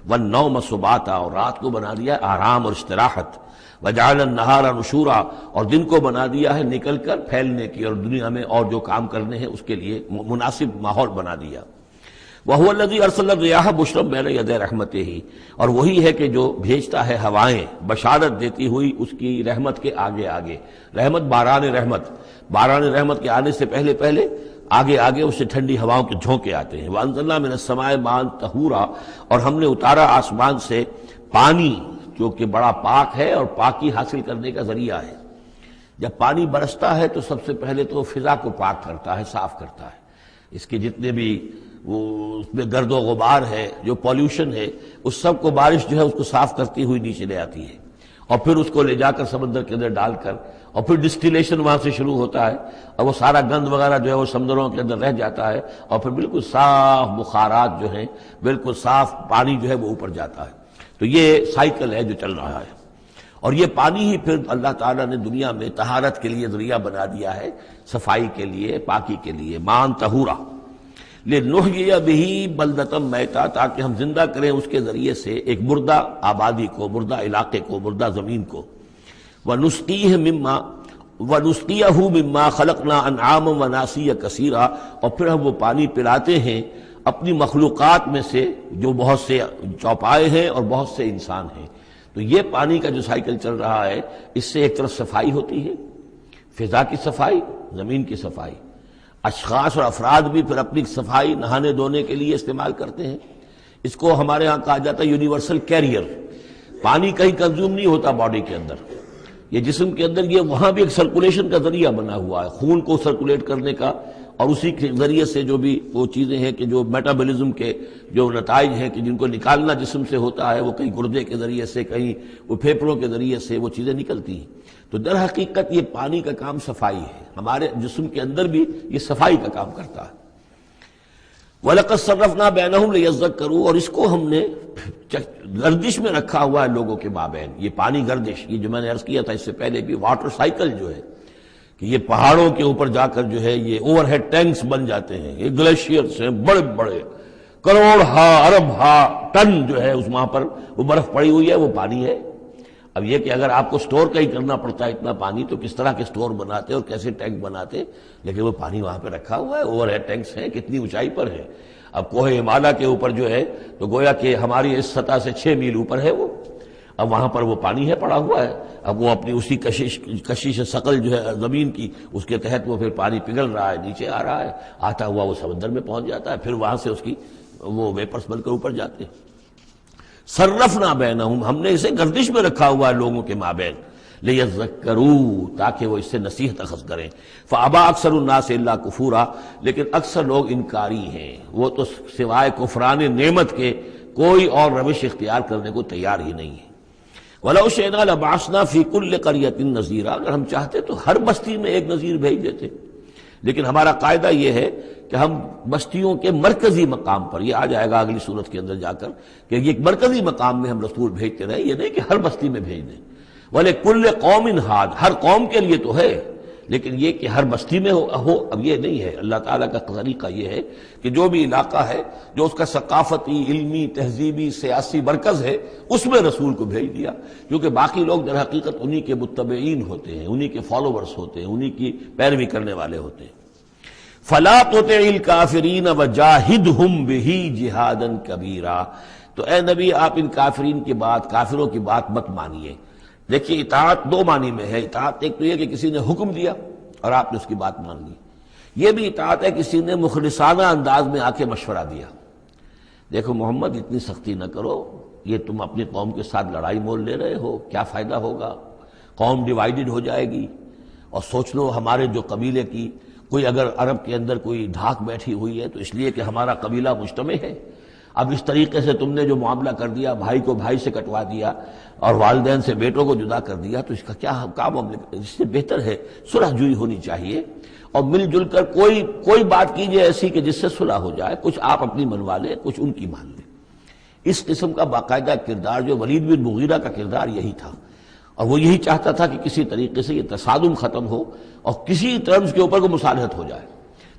Speaker 2: والنوم سباتا، اور رات کو بنا دیا ہے آرام اور استراحت، وجعل النہار نشورا، اور دن کو بنا دیا ہے نکل کر پھیلنے کی اور دنیا میں اور جو کام کرنے ہیں اس کے لیے مناسب ماحول بنا دیا۔ وَهُوَ الَّذِي أَرْسَلَ الرِّيَاحَ بُشْرًا بَيْنَ يَدَيْ رَحْمَتِهِ، اور وہی ہے کہ جو بھیجتا ہے ہوائیں بشارت دیتی ہوئی اس کی رحمت کے آگے آگے، رحمت باران رحمت کے آنے سے پہلے پہلے آگے آگے اس سے ٹھنڈی ہواؤں کے جھونکے آتے ہیں۔ وَأَنزَلْنَا مِنَ السَّمَاءِ مَاءً طَهُورًا، اور ہم نے اتارا آسمان سے پانی جو کہ بڑا پاک ہے اور پاکی حاصل کرنے کا ذریعہ ہے۔ جب پانی برستا ہے تو سب سے پہلے تو فضا کو پاک کرتا ہے، صاف کرتا ہے، اس کے جتنے بھی وہ اس میں گرد و غبار ہے، جو پولیوشن ہے، اس سب کو بارش جو ہے اس کو صاف کرتی ہوئی نیچے لے آتی ہے، اور پھر اس کو لے جا کر سمندر کے اندر ڈال کر، اور پھر ڈسٹیلیشن وہاں سے شروع ہوتا ہے، اور وہ سارا گند وغیرہ جو ہے وہ سمندروں کے اندر رہ جاتا ہے، اور پھر بالکل صاف بخارات جو ہیں، بالکل صاف پانی جو ہے وہ اوپر جاتا ہے۔ تو یہ سائیکل ہے جو چل رہا ہے، اور یہ پانی ہی پھر اللہ تعالیٰ نے دنیا میں طہارت کے لیے ذریعہ بنا دیا ہے، صفائی کے لیے، پاکی کے لیے، ماءً طہورا لِنُحْيِيَ بِهِ بَلْدَةً مَيْتًا، تاکہ ہم زندہ کریں اس کے ذریعے سے ایک مردہ آبادی کو، مردہ علاقے کو، مردہ زمین کو۔ وَنُسْقِيَهُ مِمَّا خَلَقْنَا أَنْعَامًا وَأَنَاسِيَّ كَثِيرًا، اور پھر ہم وہ پانی پلاتے ہیں اپنی مخلوقات میں سے جو بہت سے چوپائے ہیں اور بہت سے انسان ہیں۔ تو یہ پانی کا جو سائیکل چل رہا ہے، اس سے ایک طرف صفائی ہوتی ہے، فضا کی صفائی، زمین کی صفائی، اشخاص اور افراد بھی پھر اپنی صفائی نہانے دھونے کے لیے استعمال کرتے ہیں۔ اس کو ہمارے ہاں کہا جاتا ہے یونیورسل کیریئر۔ پانی کہیں کنزیوم نہیں ہوتا باڈی کے اندر، یہ جسم کے اندر یہ وہاں بھی ایک سرکولیشن کا ذریعہ بنا ہوا ہے، خون کو سرکولیٹ کرنے کا، اور اسی کے ذریعے سے جو بھی وہ چیزیں ہیں کہ جو میٹابولزم کے جو نتائج ہیں کہ جن کو نکالنا جسم سے ہوتا ہے، وہ کہیں گردے کے ذریعے سے، کہیں وہ پھیپھڑوں کے ذریعے سے وہ چیزیں نکلتی ہیں۔ تو در حقیقت یہ پانی کا کام صفائی ہے، ہمارے جسم کے اندر بھی یہ صفائی کا کام کرتا ہے۔ وَلَقَدْ صَرَّفْنَا بَيْنَهُمْ لِيَذَّكَّرُوا، اور اس کو ہم نے گردش میں رکھا ہوا ہے لوگوں کے مابین، یہ پانی گردش، یہ جو میں نے عرض کیا تھا اس سے پہلے بھی، واٹر سائیکل جو ہے کہ یہ پہاڑوں کے اوپر جا کر جو ہے یہ اوور ہیڈ ٹینکس بن جاتے ہیں، یہ گلیشیئرز ہیں بڑے بڑے، کروڑ ارب ٹن جو ہے اس وہاں پر وہ برف پڑی ہوئی ہے، وہ پانی ہے۔ اب یہ کہ اگر آپ کو سٹور کہیں کرنا پڑتا ہے اتنا پانی، تو کس طرح کے سٹور بناتے اور کیسے ٹینک بناتے، لیکن وہ پانی وہاں پہ رکھا ہوا ہے، اوور ہیڈ ٹینکس ہیں، کتنی اونچائی پر ہے۔ اب کوہ ہمالیہ کے اوپر جو ہے تو گویا کہ ہماری اس سطح سے 6 میل اوپر ہے وہ، اب وہاں پر وہ پانی ہے پڑا ہوا ہے، اب وہ اپنی اسی کشش ثقل جو ہے زمین کی، اس کے تحت وہ پھر پانی پگھل رہا ہے، نیچے آ رہا ہے، آتا ہوا وہ سمندر میں پہنچ جاتا ہے، پھر وہاں سے اس کی وہ ویپرز بن کر اوپر جاتے ہیں۔ صرفنا بینہم، ہم نے اسے گردش میں رکھا ہوا ہے لوگوں کے مابین، لیذکروا، تاکہ وہ اس سے نصیحت اخذ کریں۔ فابا اکثر الناس الا کفورا، لیکن اکثر لوگ انکاری ہیں، وہ تو سوائے کفران نعمت کے کوئی اور روش اختیار کرنے کو تیار ہی نہیں ہے۔ وَلَوْ شِئْنَا لَبَعَثْنَا فِي كُلِّ قَرْيَةٍ نَذِيرًا، اگر ہم چاہتے تو ہر بستی میں ایک نذیر بھیج دیتے، لیکن ہمارا قاعدہ یہ ہے کہ ہم بستیوں کے مرکزی مقام پر، یہ آ جائے گا اگلی صورت کے اندر جا کر، کہ یہ ایک مرکزی مقام میں ہم رسول بھیجتے رہے، یہ نہیں کہ ہر بستی میں بھیج دیں۔ وَلِكُلِّ قَوْمٍ هَادٍ، ہر قوم کے لیے تو ہے، لیکن یہ کہ ہر بستی میں ہو اب یہ نہیں ہے۔ اللہ تعالیٰ کا طریقہ یہ ہے کہ جو بھی علاقہ ہے جو اس کا ثقافتی، علمی، تہذیبی، سیاسی مرکز ہے، اس میں رسول کو بھیج دیا، کیونکہ باقی لوگ در حقیقت انہی کے متبعین ہوتے ہیں، انہی کے فالوورز ہوتے ہیں، انہی کی پیروی کرنے والے ہوتے ہیں۔ فَلَا تُطِعِ الْكَافِرِينَ وَجَاهِدْهُمْ بِهِ جِهَادًا كَبِيرًا، تو اے نبی آپ ان کافرین کی بات، کافروں کی بات مت مانیے۔ دیکھیے اطاعت دو معنی میں ہے، اطاعت ایک تو یہ کہ کسی نے حکم دیا اور آپ نے اس کی بات مان لی، یہ بھی اطاعت ہے کسی نے مخلصانہ انداز میں آ کے مشورہ دیا، دیکھو محمد اتنی سختی نہ کرو، یہ تم اپنی قوم کے ساتھ لڑائی مول لے رہے ہو، کیا فائدہ ہوگا، قوم ڈیوائیڈڈ ہو جائے گی، اور سوچ لو ہمارے جو قبیلے کی کوئی اگر عرب کے اندر کوئی دھاک بیٹھی ہوئی ہے تو اس لیے کہ ہمارا قبیلہ مجتمع ہے، اب اس طریقے سے تم نے جو معاملہ کر دیا، بھائی کو بھائی سے کٹوا دیا اور والدین سے بیٹوں کو جدا کر دیا، تو اس کا کیا معاملہ؟ اس سے بہتر ہے صلح جوئی ہونی چاہیے اور مل جل کر کوئی بات کیجیے ایسی کہ جس سے صلح ہو جائے، کچھ آپ اپنی منوا لیں، کچھ ان کی مان لیں۔ اس قسم کا باقاعدہ کردار جو ولید بن مغیرہ کا کردار یہی تھا، اور وہ یہی چاہتا تھا کہ کسی طریقے سے یہ تصادم ختم ہو اور کسی ٹرمز کے اوپر کو مصالحت ہو جائے۔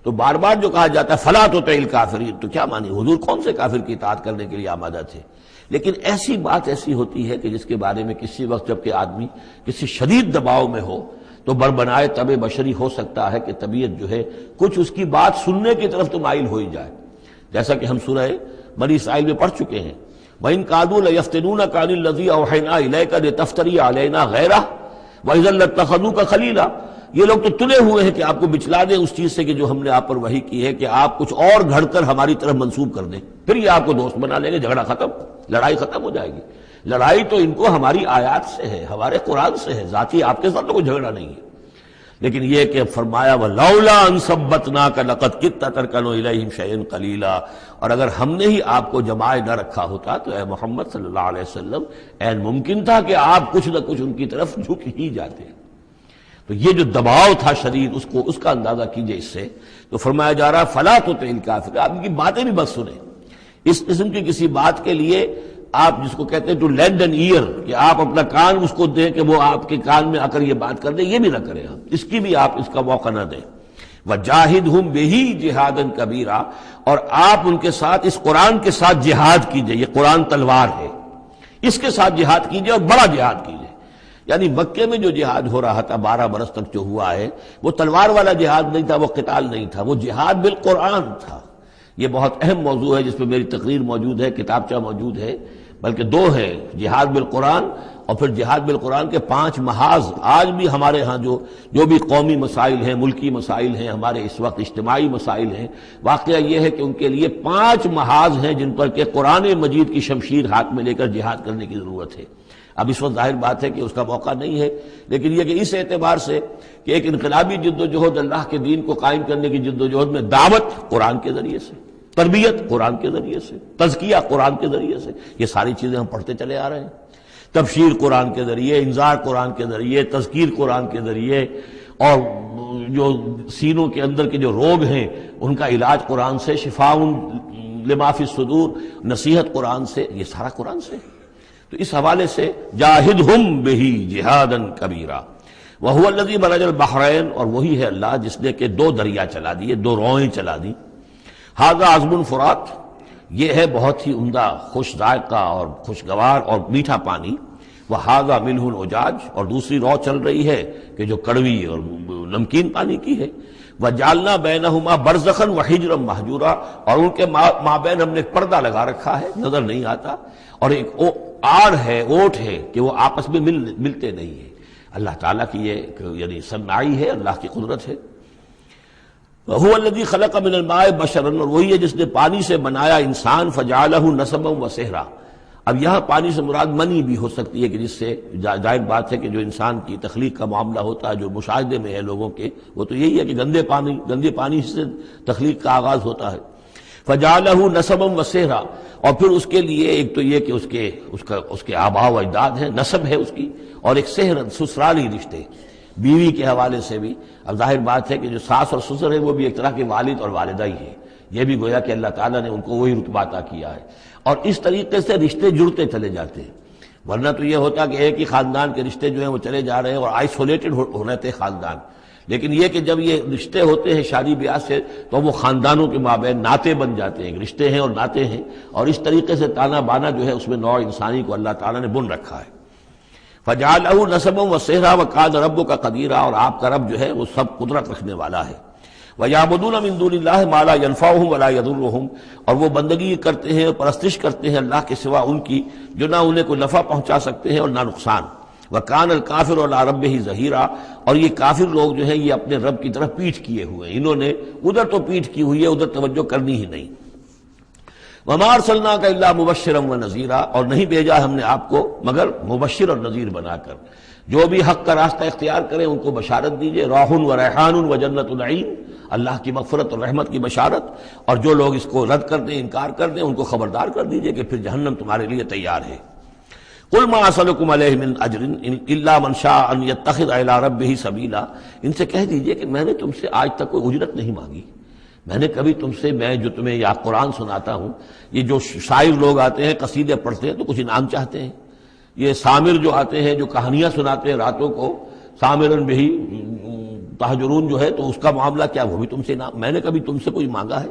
Speaker 2: تو بار بار جو کہا جاتا ہے فلا تطع الکافرین، تو کیا مانی؟ حضور کون سے کافر کی اطاعت کرنے کے لیے آمادہ تھے؟ لیکن ایسی بات ایسی ہوتی ہے کہ جس کے بارے میں کسی وقت جب کہ آدمی کسی شدید دباؤ میں ہو تو بربنائے طبع بشری ہو سکتا ہے کہ طبیعت جو ہے کچھ اس کی بات سننے کی طرف تو مائل ہو ہی جائے، جیسا کہ ہم سورہ بنی اسرائیل میں پڑھ چکے ہیں، وَإِن كَادُوا لَيَفْتِنُونَكَ عَنِ الَّذِي أَوْحَيْنَا إِلَيْكَ لِتَفْتَرِيَ عَلَيْنَا غَيْرَهُ وَإِذًا لَّاتَّخَذُوكَ خَلِيلًا۔ یہ لوگ تو تلے ہوئے ہیں کہ آپ کو بچلا دیں اس چیز سے کہ جو ہم نے آپ پر وحی کی ہے، کہ آپ کچھ اور گھڑ کر ہماری طرف منسوب کر دیں، پھر یہ آپ کو دوست بنا لیں گے، جھگڑا ختم، لڑائی ختم ہو جائے گی۔ لڑائی تو ان کو ہماری آیات سے ہے، ہمارے قرآن سے ہے، ذاتی آپ کے ساتھ تو کوئی جھگڑا نہیں ہے۔ لیکن یہ کہ فرمایا وَلَوْلَا أَن ثَبَّتْنَاكَ لَقَدْ كِدتَّ تَرْكَنُ إِلَيْهِمْ شَيْئًا قَلِيلًا، اور اگر ہم نے ہی آپ کو جمائے نہ رکھا ہوتا تو اے محمد صلی اللہ علیہ وسلم عین ممکن تھا کہ آپ کچھ نہ کچھ ان کی طرف جھک ہی جاتے۔ تو یہ جو دباؤ تھا شدید، اس کا اندازہ کیجئے اس سے۔ تو فرمایا جا رہا فلا تطع الکافرین، آپ ان کی باتیں بھی مت سنیں، اس قسم کی کسی بات کے لیے آپ جس کو کہتے ہیں ٹو لینڈ این ایئر، کہ آپ اپنا کان اس کو دیں کہ وہ آپ کے کان میں آ کر یہ بات کر دیں، یہ بھی نہ کریں، آپ اس کی بھی آپ اس کا موقع نہ دیں۔ وَجَاهِدْهُمْ بِهِ جِهَادًا كَبِيرًا، اور آپ ان کے ساتھ اس قرآن کے ساتھ جہاد کیجئے، یہ قرآن تلوار ہے، اس کے ساتھ جہاد کیجئے اور بڑا جہاد کیجئے۔ یعنی مکے میں جو جہاد ہو رہا تھا 12 برس تک جو ہوا ہے، وہ تلوار والا جہاد نہیں تھا، وہ قتال نہیں تھا، وہ جہاد بالقرآن تھا۔ یہ بہت اہم موضوع ہے جس پہ میری تقریر موجود ہے، کتابچہ موجود ہے، بلکہ 2 ہے، جہاد بالقرآن اور پھر جہاد بالقرآن کے 5 محاذ۔ آج بھی ہمارے ہاں جو بھی قومی مسائل ہیں، ملکی مسائل ہیں، ہمارے اس وقت اجتماعی مسائل ہیں، واقعہ یہ ہے کہ ان کے لیے 5 محاذ ہیں جن پر کہ قرآن مجید کی شمشیر ہاتھ میں لے کر جہاد کرنے کی ضرورت ہے۔ اب اس وقت ظاہر بات ہے کہ اس کا موقع نہیں ہے، لیکن یہ کہ اس اعتبار سے کہ ایک انقلابی جد و جہد اللہ کے دین کو قائم کرنے کی جد و جہد میں دعوت قرآن کے ذریعے سے، تربیت قرآن کے ذریعے سے، تزکیہ قرآن کے ذریعے سے، یہ ساری چیزیں ہم پڑھتے چلے آ رہے ہیں۔ تبشیر قرآن کے ذریعے، انذار قرآن کے ذریعے، تذکیر قرآن کے ذریعے، اور جو سینوں کے اندر کے جو روگ ہیں ان کا علاج قرآن سے، شفاء لما فی الصدور، نصیحت قرآن سے، یہ سارا قرآن سے۔ تو اس حوالے سے جاہدہم بہ جہادا کبیرا، وہو الذی مرج البحرین، اور وہی ہے اللہ جس نے کہ 2 دریا چلا دیے، 2 روئیں چلا دی۔ ھذا عذب فرات، یہ ہے بہت ہی عمدہ خوش ذائقہ اور خوشگوار اور میٹھا پانی۔ وھذا ملح اجاج، اور دوسری رو چل رہی ہے کہ جو کڑوی اور نمکین پانی کی ہے۔ وجعلنا بینہما برزخا وحجرا مہجورا، اور ان کے مابین ہم نے پردہ لگا رکھا ہے، نظر نہیں آتا، اور ایک آڑ ہے، اوٹ ہے کہ وہ آپس میں ملتے نہیں ہیں۔ اللہ تعالیٰ کی یہ یعنی صنعائی ہے، اللہ کی قدرت ہے۔ وَهُوَ الَّذِي خَلَقَ مِنَ الْمَاءِ بَشَرًا، اور وہی ہے جس نے پانی سے بنایا انسان، فَجَعَلَهُ نَسَبًا وَسِحْرًا۔ اب یہاں پانی سے مراد منی بھی ہو سکتی ہے کہ جس سے ظاہر بات ہے کہ جو انسان کی تخلیق کا معاملہ ہوتا ہے، جو مشاہدے میں ہے لوگوں کے، وہ تو یہی ہے کہ گندے پانی سے تخلیق کا آغاز ہوتا ہے۔ فَجَعَلَهُ نَسَبًا وَسِحْرًا، اور پھر اس کے لیے ایک تو یہ کہ اس کے آباء و اجداد ہیں، نسب ہے اس کی، اور ایک سحر، سسرالی رشتے، بیوی کے حوالے سے بھی۔ اب ظاہر بات ہے کہ جو ساس اور سسر ہے وہ بھی ایک طرح کے والد اور والدہ ہی ہیں، یہ بھی گویا کہ اللہ تعالیٰ نے ان کو وہی رتبہ عطا کیا ہے، اور اس طریقے سے رشتے جڑتے چلے جاتے ہیں۔ ورنہ تو یہ ہوتا کہ ایک ہی خاندان کے رشتے جو ہیں وہ چلے جا رہے ہیں اور آئسولیٹڈ ہو رہے تھے خاندان، لیکن یہ کہ جب یہ رشتے ہوتے ہیں شادی بیاہ سے تو وہ خاندانوں کے مابین ناطے بن جاتے ہیں، رشتے ہیں اور ناطے ہیں، اور اس طریقے سے تانا بانا جو ہے اس میں نوع انسانی کو اللہ تعالیٰ نے بن رکھا ہے۔ فَجَعَلَهُ نَسَبًا وَسِحْرًا وَكَانَ رَبُّكَ قَدِيرًا، اور آپ کا رب جو ہے وہ سب قدرت رکھنے والا ہے۔ وَيَعْبُدُونَ مِن دُونِ اللَّهِ مَا لَا يَنفَعُهُمْ وَلَا يَضُرُّهُمْ، اور وہ بندگی کرتے ہیں اور پرستش کرتے ہیں اللہ کے سوا ان کی جو نہ انہیں کوئی نفع پہنچا سکتے ہیں اور نہ نقصان۔ وَكَانَ الْكَافِرُ عَلَىٰ رَبِّهِ ظَهِيرًا، اور یہ کافر لوگ جو ہیں یہ اپنے رب کی طرف پیٹھ کیے ہوئے ہیں، انہوں نے ادھر تو پیٹھ کی ہوئی ہے، ادھر توجہ کرنی ہی نہیں۔ وَمَا أَرْسَلْنَاكَ إِلَّا مُبَشِّرًا وَنَذِيرًا، اور نہیں بھیجا ہم نے آپ کو مگر مبشر اور نذیر بنا کر، جو بھی حق کا راستہ اختیار کریں ان کو بشارت دیجئے۔ راح و ریحان و جنت النعیم، اللہ کی مغفرت اور رحمت کی بشارت، اور جو لوگ اس کو رد کر دیں، انکار کر دیں، ان کو خبردار کر دیجئے کہ پھر جہنم تمہارے لیے تیار ہے۔ قل ما اسألکم علیہ من اجر الا من شاء ان یتخذ الی ربہ سبیلا، ان سے کہہ دیجئے کہ میں نے تم سے آج تک کوئی اجرت نہیں مانگی، میں نے کبھی تم سے، میں جو تمہیں یا قرآن سناتا ہوں، یہ جو شاعر لوگ آتے ہیں قصیدے پڑھتے ہیں تو کچھ انعام چاہتے ہیں، یہ سامر جو آتے ہیں جو کہانیاں سناتے ہیں راتوں کو، سامرن بھی تہجرون جو ہے، تو اس کا معاملہ کیا، وہ بھی تم سے انعام، میں نے کبھی تم سے کوئی مانگا ہے؟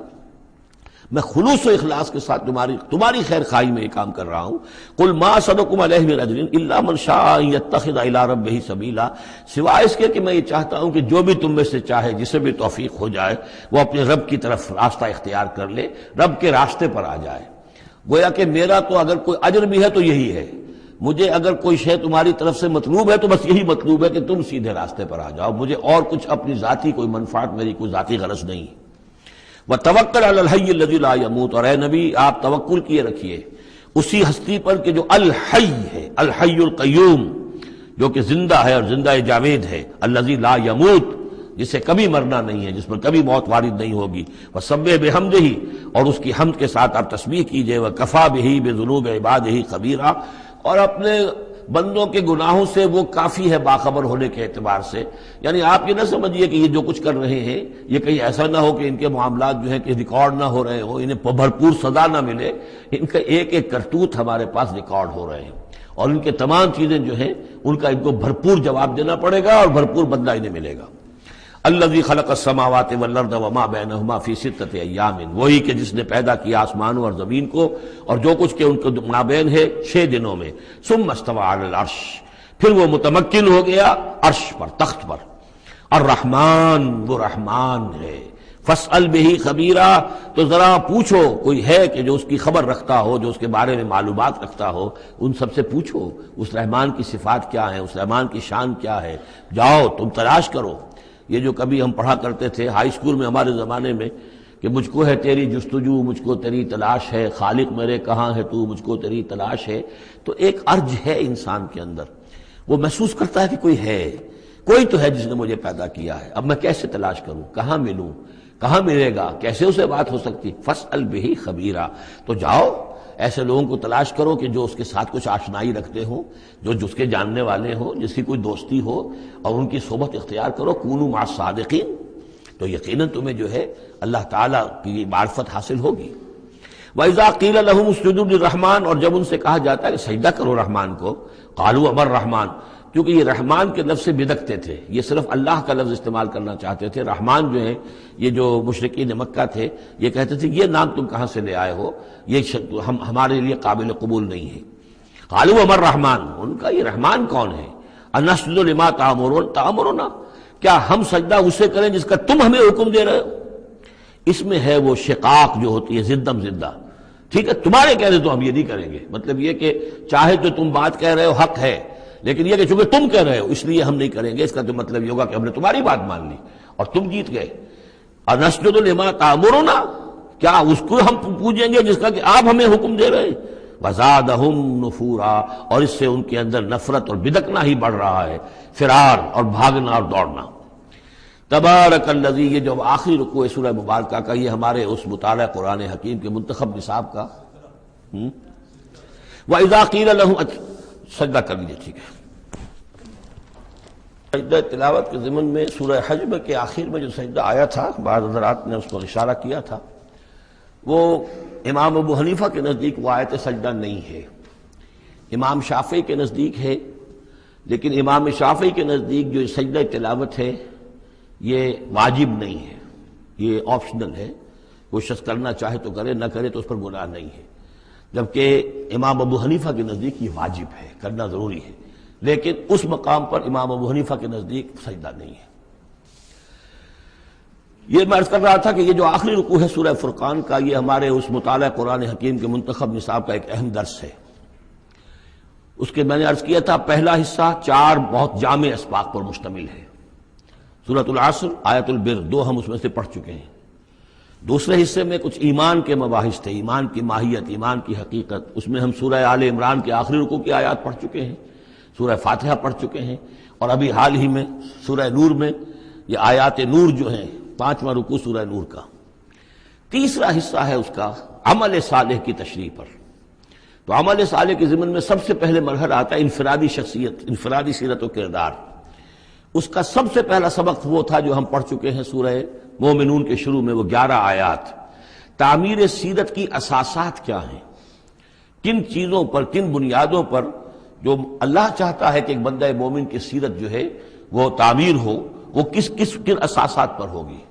Speaker 2: میں خلوص و اخلاص کے ساتھ تمہاری خیر خواہی میں یہ کام کر رہا ہوں۔ قل ما اسألکم علیہ من اجر الا من شاء ان یتخذ الی ربہ سبیلا، سوائے اس کے کہ میں یہ چاہتا ہوں کہ جو بھی تم میں سے چاہے، جسے بھی توفیق ہو جائے، وہ اپنے رب کی طرف راستہ اختیار کر لے، رب کے راستے پر آ جائے۔ گویا کہ میرا تو اگر کوئی اجر بھی ہے تو یہی ہے، مجھے اگر کوئی شے تمہاری طرف سے مطلوب ہے تو بس یہی مطلوب ہے کہ تم سیدھے راستے پر آ جاؤ، مجھے اور کچھ اپنی ذاتی کوئی منفعت، میری کوئی ذاتی غرض نہیں۔ وَتَوَكَّلْ عَلَى الْحَيِّ الَّذِي لَا يَمُوتُ، اور اے نبی آپ توکل کیے رکھیے اسی ہستی پر کہ جو الحی ہے، الحی القیوم، جو کہ زندہ ہے اور زندہ جاوید ہے، الذی لا یموت، جسے کبھی مرنا نہیں ہے، جس پر کبھی موت وارد نہیں ہوگی، وَسَبِّحْ بِحَمْدِهِ، اور اس کی حمد کے ساتھ آپ تسبیح کیجئے، وَكَفَىٰ بِهِ بِذُنُوبِ عِبَادِهِ خَبِيرًا، اور اپنے بندوں کے گناہوں سے وہ کافی ہے باخبر ہونے کے اعتبار سے۔ یعنی آپ یہ نہ سمجھیے کہ یہ جو کچھ کر رہے ہیں یہ کہیں ایسا نہ ہو کہ ان کے معاملات جو ہیں کہ ریکارڈ نہ ہو رہے ہوں، انہیں بھرپور سزا نہ ملے، ان کا ایک ایک کرتوت ہمارے پاس ریکارڈ ہو رہے ہیں، اور ان کے تمام چیزیں جو ہیں ان کا ان کو بھرپور جواب دینا پڑے گا اور بھرپور بدلہ انہیں ملے گا۔ الذی خلق السماوات والارض وما بینہما فی ستۃ ایام، وہی کہ جس نے پیدا کیا آسمانوں اور زمین کو اور جو کچھ کہ ان کے مابین ہے 6 دنوں میں، ثم استوى علی العرش، پھر وہ متمکن ہو گیا عرش پر، تخت پر۔ الرحمن، وہ رحمان ہے۔ فاسأل بہ خبیرا، تو ذرا پوچھو، کوئی ہے کہ جو اس کی خبر رکھتا ہو، جو اس کے بارے میں معلومات رکھتا ہو، ان سب سے پوچھو اس رحمان کی صفات کیا ہیں، اس رحمان کی شان کیا ہے، جاؤ تم تلاش کرو۔ یہ جو کبھی ہم پڑھا کرتے تھے ہائی اسکول میں ہمارے زمانے میں کہ مجھ کو ہے تیری جستجو، مجھ کو تیری تلاش ہے، خالق میرے کہاں ہے تو، مجھ کو تیری تلاش ہے، تو ایک ارج ہے انسان کے اندر، وہ محسوس کرتا ہے کہ کوئی ہے، کوئی تو ہے جس نے مجھے پیدا کیا ہے، اب میں کیسے تلاش کروں، کہاں ملوں، کہاں ملے گا، کیسے اسے بات ہو سکتی، فاسأل بہ خبیرا، تو جاؤ ایسے لوگوں کو تلاش کرو کہ جو اس کے ساتھ کچھ آشنائی رکھتے ہوں، جو جس کے جاننے والے ہوں، جس کی کوئی دوستی ہو، اور ان کی صحبت اختیار کرو، کونوا مع الصادقین، تو یقیناً تمہیں جو ہے اللہ تعالیٰ کی معرفت حاصل ہوگی۔ وَإِذَا قِيلَ لَهُمُ اسْجُدُوا لِلرَّحْمَٰنِ، اور جب ان سے کہا جاتا ہے کہ سجدہ کرو رحمان کو، قالوا وما الرحمن، کیونکہ یہ رحمان کے لفظ سے بدکتے تھے، یہ صرف اللہ کا لفظ استعمال کرنا چاہتے تھے۔ رحمان جو ہے، یہ جو مشرکین مکہ تھے یہ کہتے تھے یہ نام تم کہاں سے لے آئے ہو، یہ ہمارے لیے قابل قبول نہیں ہے۔ قالوا وما الرحمن، ان کا یہ رحمان کون ہے؟ انسجد لما تأمرنا، کیا ہم سجدہ اسے کریں جس کا تم ہمیں حکم دے رہے ہو؟ اس میں ہے وہ شقاق جو ہوتی ہے زدم زدہ، ٹھیک ہے، تمہارے کہنے تو ہم یہ نہیں کریں گے، مطلب یہ کہ چاہے تو تم بات کہہ رہے ہو حق ہے، لیکن یہ کہ چونکہ تم کہہ رہے ہو اس لیے ہم نہیں کریں گے، اس کا تو مطلب یہ ہوگا کہ ہم نے تمہاری بات مان لی اور تم جیت گئے۔ اور نسجد لما تأمرنا، کیا اس کو ہم پوجیں گے جس کا کہ آپ ہمیں حکم دے رہے ہیں؟ وزادہم نفورا، اور اس سے ان کے اندر نفرت اور بدکنا ہی بڑھ رہا ہے، فرار اور بھاگنا اور دوڑنا۔ تبارک الذی، یہ جو آخری رکوع ہے سورہ مبارکہ کا، یہ ہمارے اس مطالعہ قرآن حکیم کے منتخب نصاب کا۔ وَإِذَا قِيلَ لَهُمْ، سجدہ کر لیجیے، ٹھیک ہے۔ سجدہ تلاوت کے ضمن میں سورہ حجر کے آخر میں جو سجدہ آیا تھا، بعض حضرات نے اس پر اشارہ کیا تھا، وہ امام ابو حنیفہ کے نزدیک وہ آیت سجدہ نہیں ہے، امام شافعی کے نزدیک ہے، لیکن امام شافعی کے نزدیک جو سجدہ تلاوت ہے یہ واجب نہیں ہے، یہ آپشنل ہے، کوئی شخص کرنا چاہے تو کرے، نہ کرے تو اس پر گناہ نہیں ہے، جبکہ امام ابو حنیفہ کے نزدیک یہ واجب ہے، کرنا ضروری ہے، لیکن اس مقام پر امام ابو حنیفہ کے نزدیک سجدہ نہیں ہے۔ یہ میں عرض کر رہا تھا کہ یہ جو آخری رکوع ہے سورہ فرقان کا، یہ ہمارے اس مطالعہ قرآن حکیم کے منتخب نصاب کا ایک اہم درس ہے۔ اس کے میں نے عرض کیا تھا پہلا حصہ 4 بہت جامع اسباق پر مشتمل ہے، سورۃ العصر، آیت البر، 2 ہم اس میں سے پڑھ چکے ہیں۔ دوسرے حصے میں کچھ ایمان کے مباحث تھے، ایمان کی ماہیت، ایمان کی حقیقت، اس میں ہم سورہ آل عمران کے آخری رکوع کی آیات پڑھ چکے ہیں، سورہ فاتحہ پڑھ چکے ہیں، اور ابھی حال ہی میں سورہ نور میں یہ آیات نور جو ہیں 5واں رکوع سورہ نور کا۔ تیسرا حصہ ہے اس کا عمل صالح کی تشریح پر۔ تو عمل صالح کے ضمن میں سب سے پہلے مرحلہ آتا ہے انفرادی شخصیت، انفرادی سیرت و کردار۔ اس کا سب سے پہلا سبق وہ تھا جو ہم پڑھ چکے ہیں سورہ مومنون کے شروع میں، وہ 11 آیات۔ تعمیر سیرت کی اساسات کیا ہیں، کن چیزوں پر، کن بنیادوں پر جو اللہ چاہتا ہے کہ ایک بندہ مومن کی سیرت جو ہے وہ تعمیر ہو، وہ کن اساسات پر ہوگی۔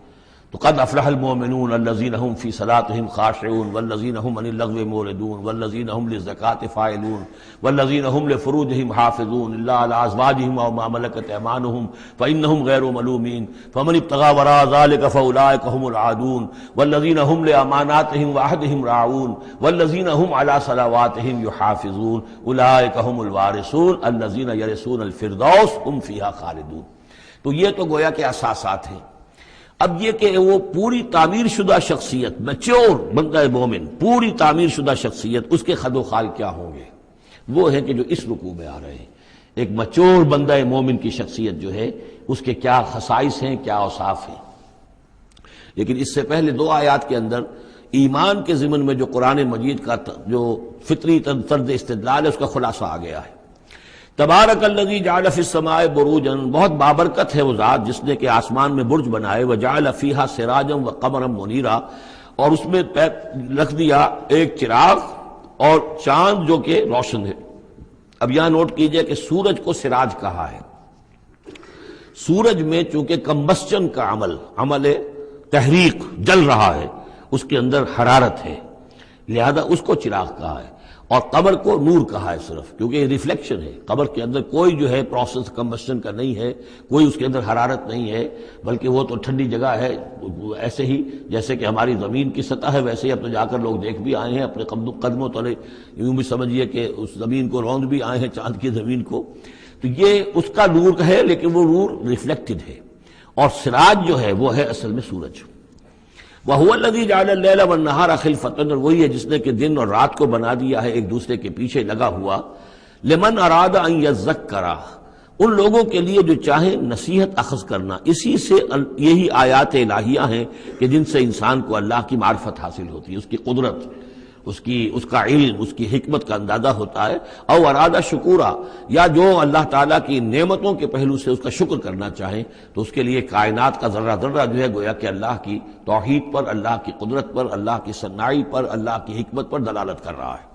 Speaker 2: تو قد افلح المؤمنون الذین هم فی صلاتهم خاشعون والذین هم عن اللغو معرضون والذین هم للزکاة فاعلون والذین هم لفروجهم حافظون الا علی ازواجهم او ما ملکت ایمانهم فانهم غیر ملومین فمن ابتغى وراء ذلك فاولئک هم العادون والذین هم لاماناتهم وعهدهم راعون والذین هم علی صلواتهم یحافظون اولئک هم الوارثون الذین یرثون الفردوس هم فیها خالدون۔ تو یہ تو گویا کہ اساسات ہیں۔ اب یہ کہ وہ پوری تعمیر شدہ شخصیت، میچور بندہ مومن، پوری تعمیر شدہ شخصیت، اس کے خد و خال کیا ہوں گے، وہ ہیں کہ جو اس رکوع میں آ رہے ہیں۔ ایک میچور بندہ مومن کی شخصیت جو ہے اس کے کیا خصائص ہیں، کیا اوصاف ہیں۔ لیکن اس سے پہلے 2 آیات کے اندر ایمان کے ضمن میں جو قرآن مجید کا جو فطری طرز استدلال ہے اس کا خلاصہ آ گیا ہے۔ تبارک الذی جعل فی السماء بروجا، بہت بابرکت ہے وہ ذات جس نے کہ آسمان میں برج بنائے، وجعل فیہا سراجا وقمرا منیرا، اور اس میں رکھ دیا ایک چراغ اور چاند جو کہ روشن ہے۔ اب یہاں نوٹ کیجئے کہ سورج کو سراج کہا ہے۔ سورج میں چونکہ کمبسچن کا عمل تحریک، جل رہا ہے، اس کے اندر حرارت ہے، لہذا اس کو چراغ کہا ہے، اور قمر کو نور کہا ہے صرف، کیونکہ یہ ریفلیکشن ہے۔ قمر کے اندر کوئی جو ہے پروسیس کمبسشن کا نہیں ہے، کوئی اس کے اندر حرارت نہیں ہے، بلکہ وہ تو ٹھنڈی جگہ ہے، ایسے ہی جیسے کہ ہماری زمین کی سطح ہے ویسے ہی اب تو جا کر لوگ دیکھ بھی آئے ہیں اپنے قدموں تلے، یوں بھی سمجھیے کہ اس زمین کو روند بھی آئے ہیں، چاند کی زمین کو۔ تو یہ اس کا نور ہے، لیکن وہ نور ریفلیکٹڈ ہے، اور سراج جو ہے وہ ہے اصل میں سورج۔ وَهُوَ الَّذِي جَعَلَ اللَّيْلَ وَالنَّهَارَ خِلْفَةً، اور وہی ہے جس نے کہ دن اور رات کو بنا دیا ہے ایک دوسرے کے پیچھے لگا ہوا، لِمَنْ أَرَادَ أَنْ يَذَّكَّرَ، ان لوگوں کے لیے جو چاہیں نصیحت اخذ کرنا۔ اسی سے یہی آیات الہیہ ہیں کہ جن سے انسان کو اللہ کی معرفت حاصل ہوتی ہے، اس کی قدرت، اس کا علم، اس کی حکمت کا اندازہ ہوتا ہے۔ او ارادہ شکورا، یا جو اللہ تعالیٰ کی نعمتوں کے پہلو سے اس کا شکر کرنا چاہیں تو اس کے لیے کائنات کا ذرہ ذرہ جو ہے گویا کہ اللہ کی توحید پر، اللہ کی قدرت پر، اللہ کی صناعی پر، اللہ کی حکمت پر دلالت کر رہا ہے۔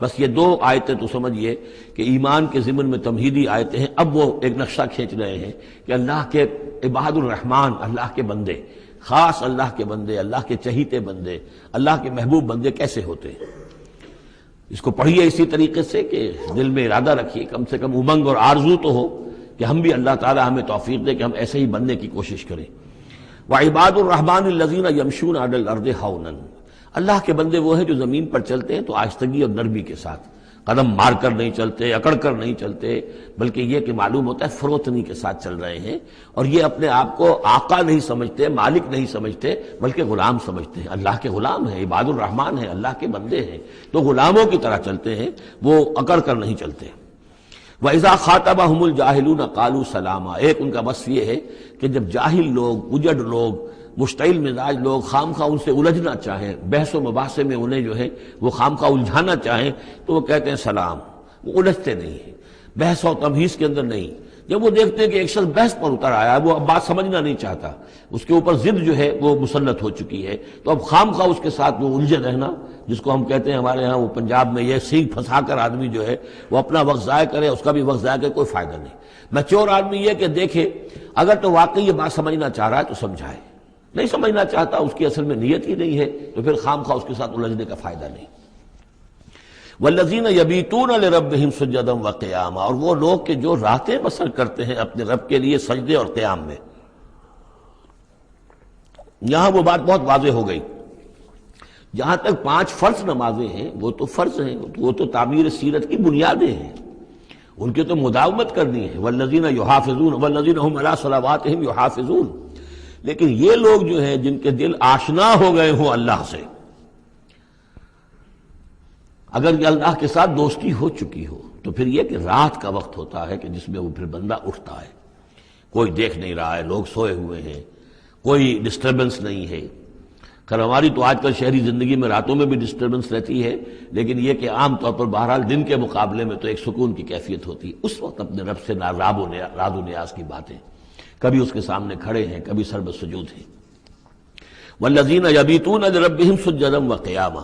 Speaker 2: بس یہ 2 آیتیں تو سمجھیے کہ ایمان کے ضمن میں تمہیدی آیتیں ہیں۔ اب وہ ایک نقشہ کھینچ رہے ہیں کہ اللہ کے عباد الرحمن، اللہ کے بندے، خاص اللہ کے بندے، اللہ کے چہیتے بندے، اللہ کے محبوب بندے کیسے ہوتے ہیں۔ اس کو پڑھیے اسی طریقے سے کہ دل میں ارادہ رکھیے، کم سے کم امنگ اور آرزو تو ہو کہ ہم بھی اللہ تعالی ہمیں توفیق دے کہ ہم ایسے ہی بننے کی کوشش کریں۔ وعباد الرحمن الذین یمشون علی الارض ہونا، اللہ کے بندے وہ ہیں جو زمین پر چلتے ہیں تو آہستگی اور نرمی کے ساتھ، قدم مار کر نہیں چلتے، اکڑ کر نہیں چلتے، بلکہ یہ کہ معلوم ہوتا ہے فروتنی کے ساتھ چل رہے ہیں، اور یہ اپنے آپ کو آقا نہیں سمجھتے، مالک نہیں سمجھتے، بلکہ غلام سمجھتے ہیں۔ اللہ کے غلام ہیں، عباد الرحمن ہیں، اللہ کے بندے ہیں، تو غلاموں کی طرح چلتے ہیں، وہ اکڑ کر نہیں چلتے۔ وَإِذَا خَاطَبَهُمُ الْجَاهِلُونَ قَالُوا سَلَامًا، ایک ان کا وصف یہ ہے کہ جب جاہل لوگ، اجڑ لوگ، مشتعل مزاج لوگ خام خواہ ان سے الجھنا چاہیں، بحث و مباحثے میں انہیں جو ہے وہ خام خواہ الجھانا چاہیں تو وہ کہتے ہیں سلام، وہ الجھتے نہیں ہیں، بحث و تمہیز کے اندر نہیں۔ جب وہ دیکھتے ہیں کہ ایک شخص بحث پر اتر آیا ہے، وہ اب بات سمجھنا نہیں چاہتا، اس کے اوپر ضد جو ہے وہ مسلط ہو چکی ہے، تو اب خام خواہ اس کے ساتھ وہ الجھے رہنا، جس کو ہم کہتے ہیں ہمارے ہاں وہ پنجاب میں یہ سینگ پھنسا کر آدمی جو ہے وہ اپنا وقت ضائع کرے، اس کا بھی وقت ضائع کرے، کوئی فائدہ نہیں۔ میچور آدمی یہ کہ دیکھے اگر تو واقعی یہ بات سمجھنا چاہ رہا ہے تو سمجھائے، نہیں سمجھنا چاہتا، اس کی اصل میں نیت ہی نہیں ہے، تو پھر خام خواہ اس کے ساتھ الجھنے کا فائدہ نہیں۔ والذین یبیتون لربہم سجدا وقیاما، اور وہ لوگ کہ جو راتیں بسر کرتے ہیں اپنے رب کے لیے سجدے اور قیام میں۔ یہاں وہ بات بہت واضح ہو گئی، جہاں تک 5 فرض نمازیں ہیں وہ تو فرض ہیں، وہ تو تعمیر سیرت کی بنیادیں ہیں، ان کی تو مداومت کرنی ہے۔ والذین یحافظون والذین هم علی صلواتہم یحافظون، لیکن یہ لوگ جو ہیں جن کے دل آشنا ہو گئے ہوں اللہ سے، اگر یہ اللہ کے ساتھ دوستی ہو چکی ہو تو پھر یہ کہ رات کا وقت ہوتا ہے کہ جس میں وہ پھر بندہ اٹھتا ہے، کوئی دیکھ نہیں رہا ہے، لوگ سوئے ہوئے ہیں، کوئی ڈسٹربنس نہیں ہے۔ خیر ہماری تو آج کل شہری زندگی میں راتوں میں بھی ڈسٹربنس رہتی ہے، لیکن یہ کہ عام طور پر بہرحال دن کے مقابلے میں تو ایک سکون کی کیفیت ہوتی ہے۔ اس وقت اپنے رب سے راز و نیاز کی باتیں، کبھی اس کے سامنے کھڑے ہیں، کبھی سر بسجود ہیں۔ والذین یبیتون لربہم سجدا وقیاما،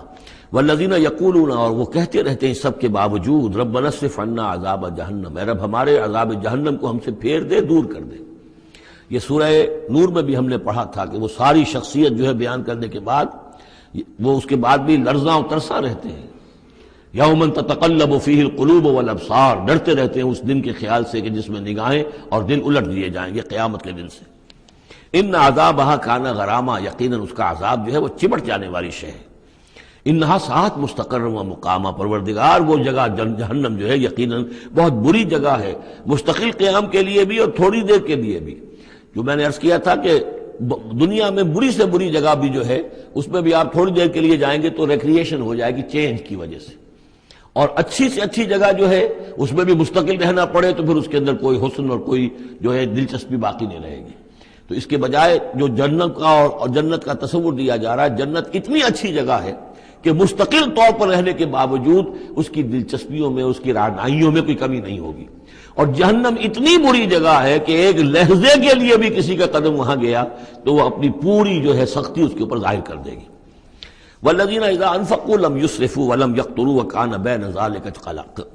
Speaker 2: والذین یقولون، اور وہ کہتے رہتے ہیں سب کے باوجود، ربنا اصرف عنا عذاب جہنم، اے رب ہمارے عذاب جہنم کو ہم سے پھیر دے، دور کر دے۔ یہ سورہ نور میں بھی ہم نے پڑھا تھا کہ وہ ساری شخصیت جو ہے بیان کرنے کے بعد وہ اس کے بعد بھی لرزاں و ترساں رہتے ہیں۔ یوما تتقلب فیہ القلوب والابصار، ڈرتے رہتے ہیں اس دن کے خیال سے کہ جس میں نگاہیں اور دل الٹ دیے جائیں گے قیامت کے دن سے۔ ان عذابہا کان غراما، یقیناً اس کا عذاب جو ہے وہ چمٹ جانے والی شے ہے۔ انہا ساعت مستقر و مقامہ، پروردگار وہ جگہ جہنم جو ہے یقیناً بہت بری جگہ ہے، مستقل قیام کے لیے بھی اور تھوڑی دیر کے لیے بھی۔ جو میں نے عرض کیا تھا کہ دنیا میں بری سے بری جگہ بھی جو ہے اس میں بھی آپ تھوڑی دیر کے لیے جائیں گے تو ریکریشن ہو جائے گی چینج کی وجہ سے، اور اچھی سے اچھی جگہ جو ہے اس میں بھی مستقل رہنا پڑے تو پھر اس کے اندر کوئی حسن اور کوئی جو ہے دلچسپی باقی نہیں رہے گی۔ تو اس کے بجائے جو جنت کا اور جنت کا تصور دیا جا رہا ہے، جنت اتنی اچھی جگہ ہے کہ مستقل طور پر رہنے کے باوجود اس کی دلچسپیوں میں، اس کی رعنائیوں میں کوئی کمی نہیں ہوگی، اور جہنم اتنی بری جگہ ہے کہ ایک لحظے کے لیے بھی کسی کا قدم وہاں گیا تو وہ اپنی پوری جو ہے سختی اس کے اوپر ظاہر کر دے گی۔ والذین اذا انفقوا لم یسرفوا ولم یقتروا وکان بین ذلک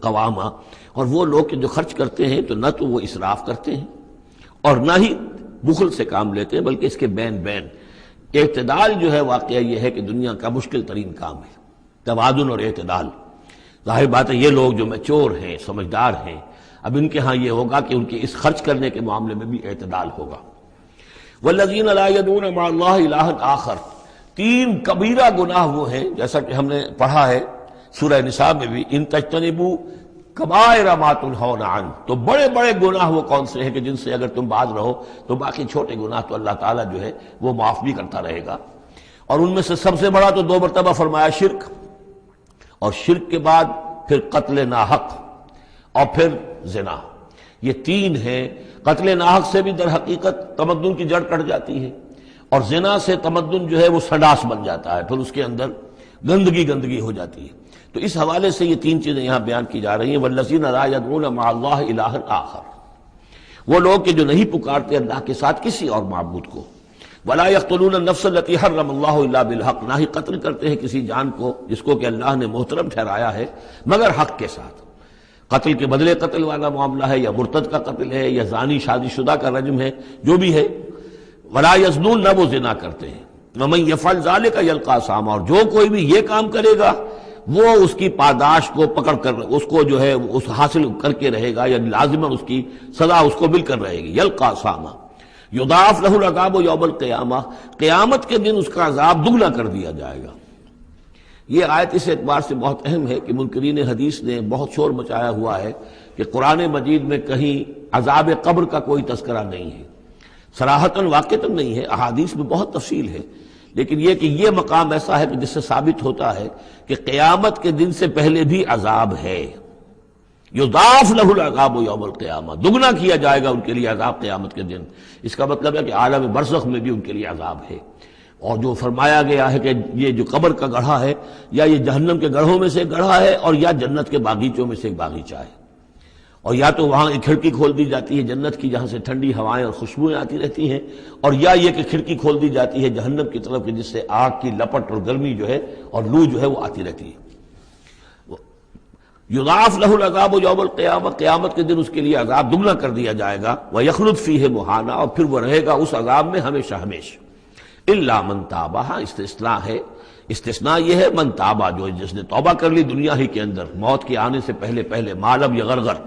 Speaker 2: قواما، اور وہ لوگ کہ جو خرچ کرتے ہیں تو نہ تو وہ اسراف کرتے ہیں اور نہ ہی بخل سے کام لیتے ہیں، بلکہ اس کے بین بین اعتدال جو ہے واقعہ یہ ہے کہ دنیا کا مشکل ترین کام ہے، توازن اور اعتدال۔ ظاہر بات ہے یہ لوگ جو میچور ہیں، سمجھدار ہیں، اب ان کے ہاں یہ ہوگا کہ ان کے اس خرچ کرنے کے معاملے میں بھی اعتدال ہوگا۔ والذین لا یدعون مع اللہ الہا آخر، تین کبیرہ گناہ وہ ہیں جیسا کہ ہم نے پڑھا ہے سورہ نساء میں بھی، ان تجتنبوا کبائر ما تنہون عنہ، تو بڑے بڑے گناہ وہ کون سے ہیں کہ جن سے اگر تم باز رہو تو باقی چھوٹے گناہ تو اللہ تعالیٰ جو ہے وہ معاف بھی کرتا رہے گا۔ اور ان میں سے سب سے بڑا تو 2 مرتبہ فرمایا شرک، اور شرک کے بعد پھر قتل ناحق اور پھر زنا، یہ 3 ہیں۔ قتل ناحق سے بھی در حقیقت تمدن کی جڑ کٹ جاتی ہے، اور زنا سے تمدن جو ہے وہ سڈاس بن جاتا ہے، پھر اس کے اندر گندگی ہو جاتی ہے۔ تو اس حوالے سے یہ 3 چیزیں یہاں بیان کی جا رہی ہیں۔ والذین لا یدعون مع اللہ الہا آخر، وہ لوگ کہ جو نہیں پکارتے اللہ کے ساتھ کسی اور معبود کو۔ ولا یقتلون النفس التي حرم اللہ الا بالحق، نہ ہی قتل کرتے ہیں کسی جان کو جس کو کہ اللہ نے محترم ٹھہرایا ہے مگر حق کے ساتھ۔ قتل کے بدلے قتل والا معاملہ ہے، یا مرتد کا قتل ہے، یا زانی شادی شدہ کا رجم ہے، جو بھی ہے۔ ولا یزنون، نہ وہ زنا کرتے ہیں۔ ومن یفعل ذلک یلقى اثاما، اور جو کوئی بھی یہ کام کرے گا وہ اس کی پاداش کو پکڑ کر اس کو جو ہے اس حاصل کر کے رہے گا، یا لازماً اس کی سزا اس کو مل کر رہے گی۔ یلقى اثاما یضاعف له العذاب یوم القیامہ، قیامت کے دن اس کا عذاب دگنا کر دیا جائے گا۔ یہ آیت اس اعتبار سے بہت اہم ہے کہ منکرین حدیث نے بہت شور مچایا ہوا ہے کہ قرآن مجید میں کہیں عذاب قبر کا کوئی تذکرہ نہیں ہے، صراحتاً واقعتاً نہیں ہے، احادیث میں بہت تفصیل ہے، لیکن یہ کہ یہ مقام ایسا ہے کہ جس سے ثابت ہوتا ہے کہ قیامت کے دن سے پہلے بھی عذاب ہے۔ یضاعف له العذاب یوم القیامہ، دگنا کیا جائے گا ان کے لیے عذاب قیامت کے دن۔ اس کا مطلب ہے کہ عالم برزخ میں بھی ان کے لیے عذاب ہے۔ اور جو فرمایا گیا ہے کہ یہ جو قبر کا گڑھا ہے، یا یہ جہنم کے گڑھوں میں سے ایک گڑھا ہے، اور یا جنت کے باغیچوں میں سے ایک باغیچہ ہے، اور یا تو وہاں ایک کھڑکی کھول دی جاتی ہے جنت کی جہاں سے ٹھنڈی ہوائیں اور خوشبوئیں آتی رہتی ہیں، اور یا یہ کہ کھڑکی کھول دی جاتی ہے جہنم کی طرف کہ جس سے آگ کی لپٹ اور گرمی جو ہے اور لو جو ہے وہ آتی رہتی ہے۔ یضاعف له العذاب یوم القیامہ، قیامت کے دن اس کے لیے عذاب دگنا کر دیا جائے گا۔ ویخلد فیہ مہانا، اور پھر وہ رہے گا اس عذاب میں ہمیشہ ہمیشہ۔ الا من تاب، استثناء ہے، استثناء یہ ہے من تابہ، جو جس نے توبہ کر لی دنیا ہی کے اندر موت کے آنے سے پہلے ما لم یغرغر۔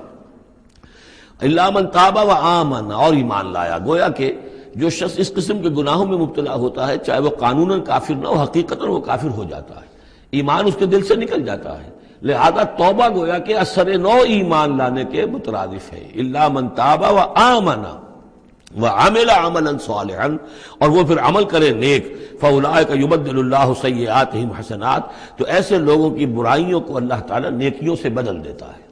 Speaker 2: الا من تاب و آمن، اور ایمان لایا۔ گویا کہ جو شخص اس قسم کے گناہوں میں مبتلا ہوتا ہے چاہے وہ قانوناً کافر نہ ہو، حقیقتاً وہ کافر ہو جاتا ہے، ایمان اس کے دل سے نکل جاتا ہے، لہذا توبہ گویا کہ اثر نو ایمان لانے کے مترادف ہے۔ الا من تاب و آمن وعمل عملا صالحا، اور وہ پھر عمل کرے نیک، فاولئک یبدل اللہ سیئاتہم حسنات، تو ایسے لوگوں کی برائیوں کو اللہ تعالیٰ نیکیوں سے بدل دیتا ہے۔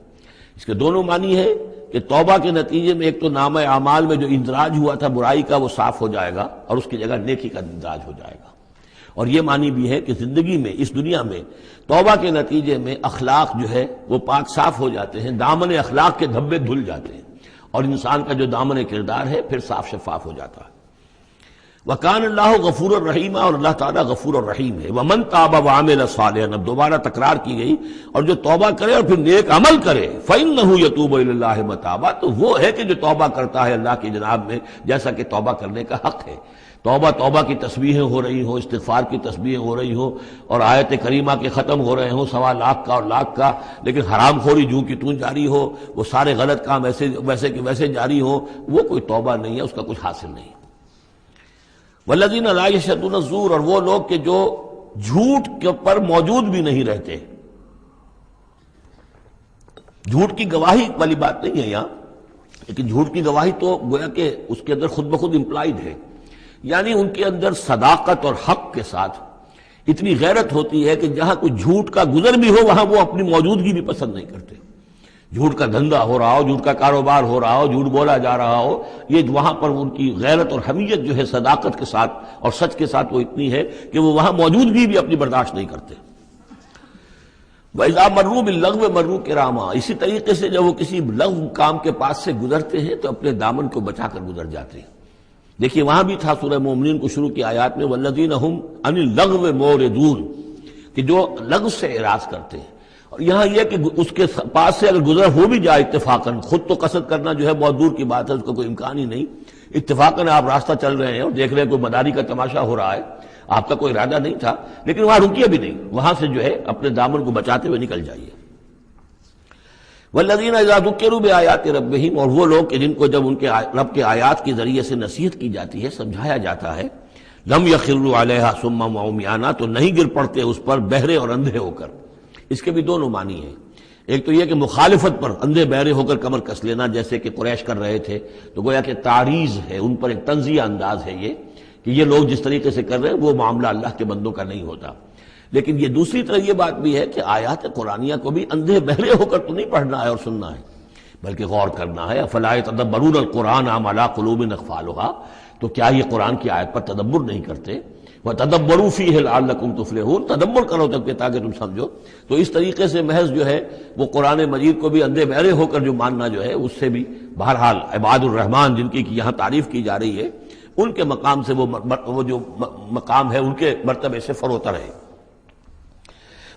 Speaker 2: اس کے دونوں معنی ہے کہ کہ توبہ کے نتیجے میں ایک تو نامہ اعمال میں جو اندراج ہوا تھا برائی کا وہ صاف ہو جائے گا اور اس کی جگہ نیکی کا اندراج ہو جائے گا. اور یہ معنی بھی ہے کہ زندگی میں اس دنیا میں توبہ کے نتیجے میں اخلاق جو ہے وہ پاک صاف ہو جاتے ہیں، دامن اخلاق کے دھبے دھل جاتے ہیں اور انسان کا جو دامن کردار ہے پھر صاف شفاف ہو جاتا ہے. وَكَانَ اللَّهُ غَفُورًا رَحِيمًا، اور اللہ تعالیٰ غفور الرحیم ہے. وَمَن تَابَ وَعَمِلَ صَالِحًا، اب دوبارہ تکرار کی گئی، اور جو توبہ کرے اور پھر نیک عمل کرے فَإِنَّهُ يَتُوبُ إِلَى اللَّهِ مَتَابًا، تو وہ ہے کہ جو توبہ کرتا ہے اللہ کی جناب میں جیسا کہ توبہ کرنے کا حق ہے. توبہ کی تسبیحیں ہو رہی ہوں، استغفار کی تسبیحیں ہو رہی ہوں، اور آیت کریمہ کے ختم ہو رہے ہوں 1.25 لاکھ کا اور لاکھ کا، لیکن حرام خوری جوں کی توں جاری ہو، وہ سارے غلط کام ویسے کہ ویسے جاری ہو، وہ کوئی توبہ نہیں ہے، اس کا کچھ حاصل نہیں. والذین لا یشهدون الزور، اور وہ لوگ کہ جو جھوٹ کے پر موجود بھی نہیں رہتے. جھوٹ کی گواہی والی بات نہیں ہے یہاں، لیکن جھوٹ کی گواہی تو گویا کہ اس کے اندر خود بخود امپلائڈ ہے، یعنی ان کے اندر صداقت اور حق کے ساتھ اتنی غیرت ہوتی ہے کہ جہاں کوئی جھوٹ کا گزر بھی ہو وہاں وہ اپنی موجودگی بھی پسند نہیں کرتے. جھوٹ کا دھندا ہو رہا ہو، جھوٹ کا کاروبار ہو رہا ہو، جھوٹ بولا جا رہا ہو، یہ وہاں پر ان کی غیرت اور حمیت جو ہے صداقت کے ساتھ اور سچ کے ساتھ وہ اتنی ہے کہ وہ وہاں موجودگی بھی اپنی برداشت نہیں کرتے. وَإِذَا مَرُّوا بِاللَّغْوِ مَرُّوا كِرَامًا، اسی طریقے سے جب وہ کسی لغو کام کے پاس سے گزرتے ہیں تو اپنے دامن کو بچا کر گزر جاتے ہیں. دیکھیے وہاں بھی تھا سورہ مومنین کو شروع کی آیات میں وَالَّذِينَ هُمْ عَنِ اللَّغْوِ مُعْرِضُونَ، کہ جو لغو سے اعراض کرتے ہیں. اور یہاں یہ کہ اس کے پاس سے اگر گزر ہو بھی جائے اتفاقاً، خود تو قصد کرنا جو ہے بہت دور کی بات ہے، اس کا کوئی امکان ہی نہیں، اتفاقاً آپ راستہ چل رہے ہیں اور دیکھ رہے ہیں کوئی مداری کا تماشا ہو رہا ہے، آپ کا کوئی ارادہ نہیں تھا، لیکن وہاں رکیے بھی نہیں، وہاں سے جو ہے اپنے دامن کو بچاتے ہوئے نکل جائیے. والذین اذا ذکروا بآیات ربہم، اور وہ لوگ کہ جن کو جب ان کے رب کے آیات کے ذریعے سے نصیحت کی جاتی ہے، سمجھایا جاتا ہے، لم یخروا علیہا صما وعمیانا، تو نہیں گر پڑتے اس پر بہرے اور اندھے ہو کر. اس کے بھی دونوں معنی ہیں. ایک تو یہ کہ مخالفت پر اندھے بہرے ہو کر کمر کس لینا، جیسے کہ قریش کر رہے تھے، تو گویا کہ تعریض ہے، ان پر ایک طنزیہ انداز ہے یہ کہ یہ لوگ جس طریقے سے کر رہے ہیں وہ معاملہ اللہ کے بندوں کا نہیں ہوتا. لیکن یہ دوسری طرح یہ بات بھی ہے کہ آیات قرآنیہ کو بھی اندھے بہرے ہو کر تو نہیں پڑھنا ہے اور سننا ہے، بلکہ غور کرنا ہے. افلا یتدبرون القرآن ام علی قلوب اقفالها، تو کیا یہ قرآن کی آیت پر تدبر نہیں کرتے؟ وَتَدَبَّرُوا فِيهِ لَعَلَّكُمْ تُفْلِحُونَ، تدبر کرو تاکہ تم سمجھو. تو اس طریقے سے محض جو ہے وہ قرآن مجید کو بھی اندھے بہرے ہو کر جو ماننا جو ہے اس سے بھی بہرحال عباد الرحمن جن کی یہاں تعریف کی جا رہی ہے ان کے مقام سے وہ جو مقام ہے ان کے مرتبے سے فروتر ہے.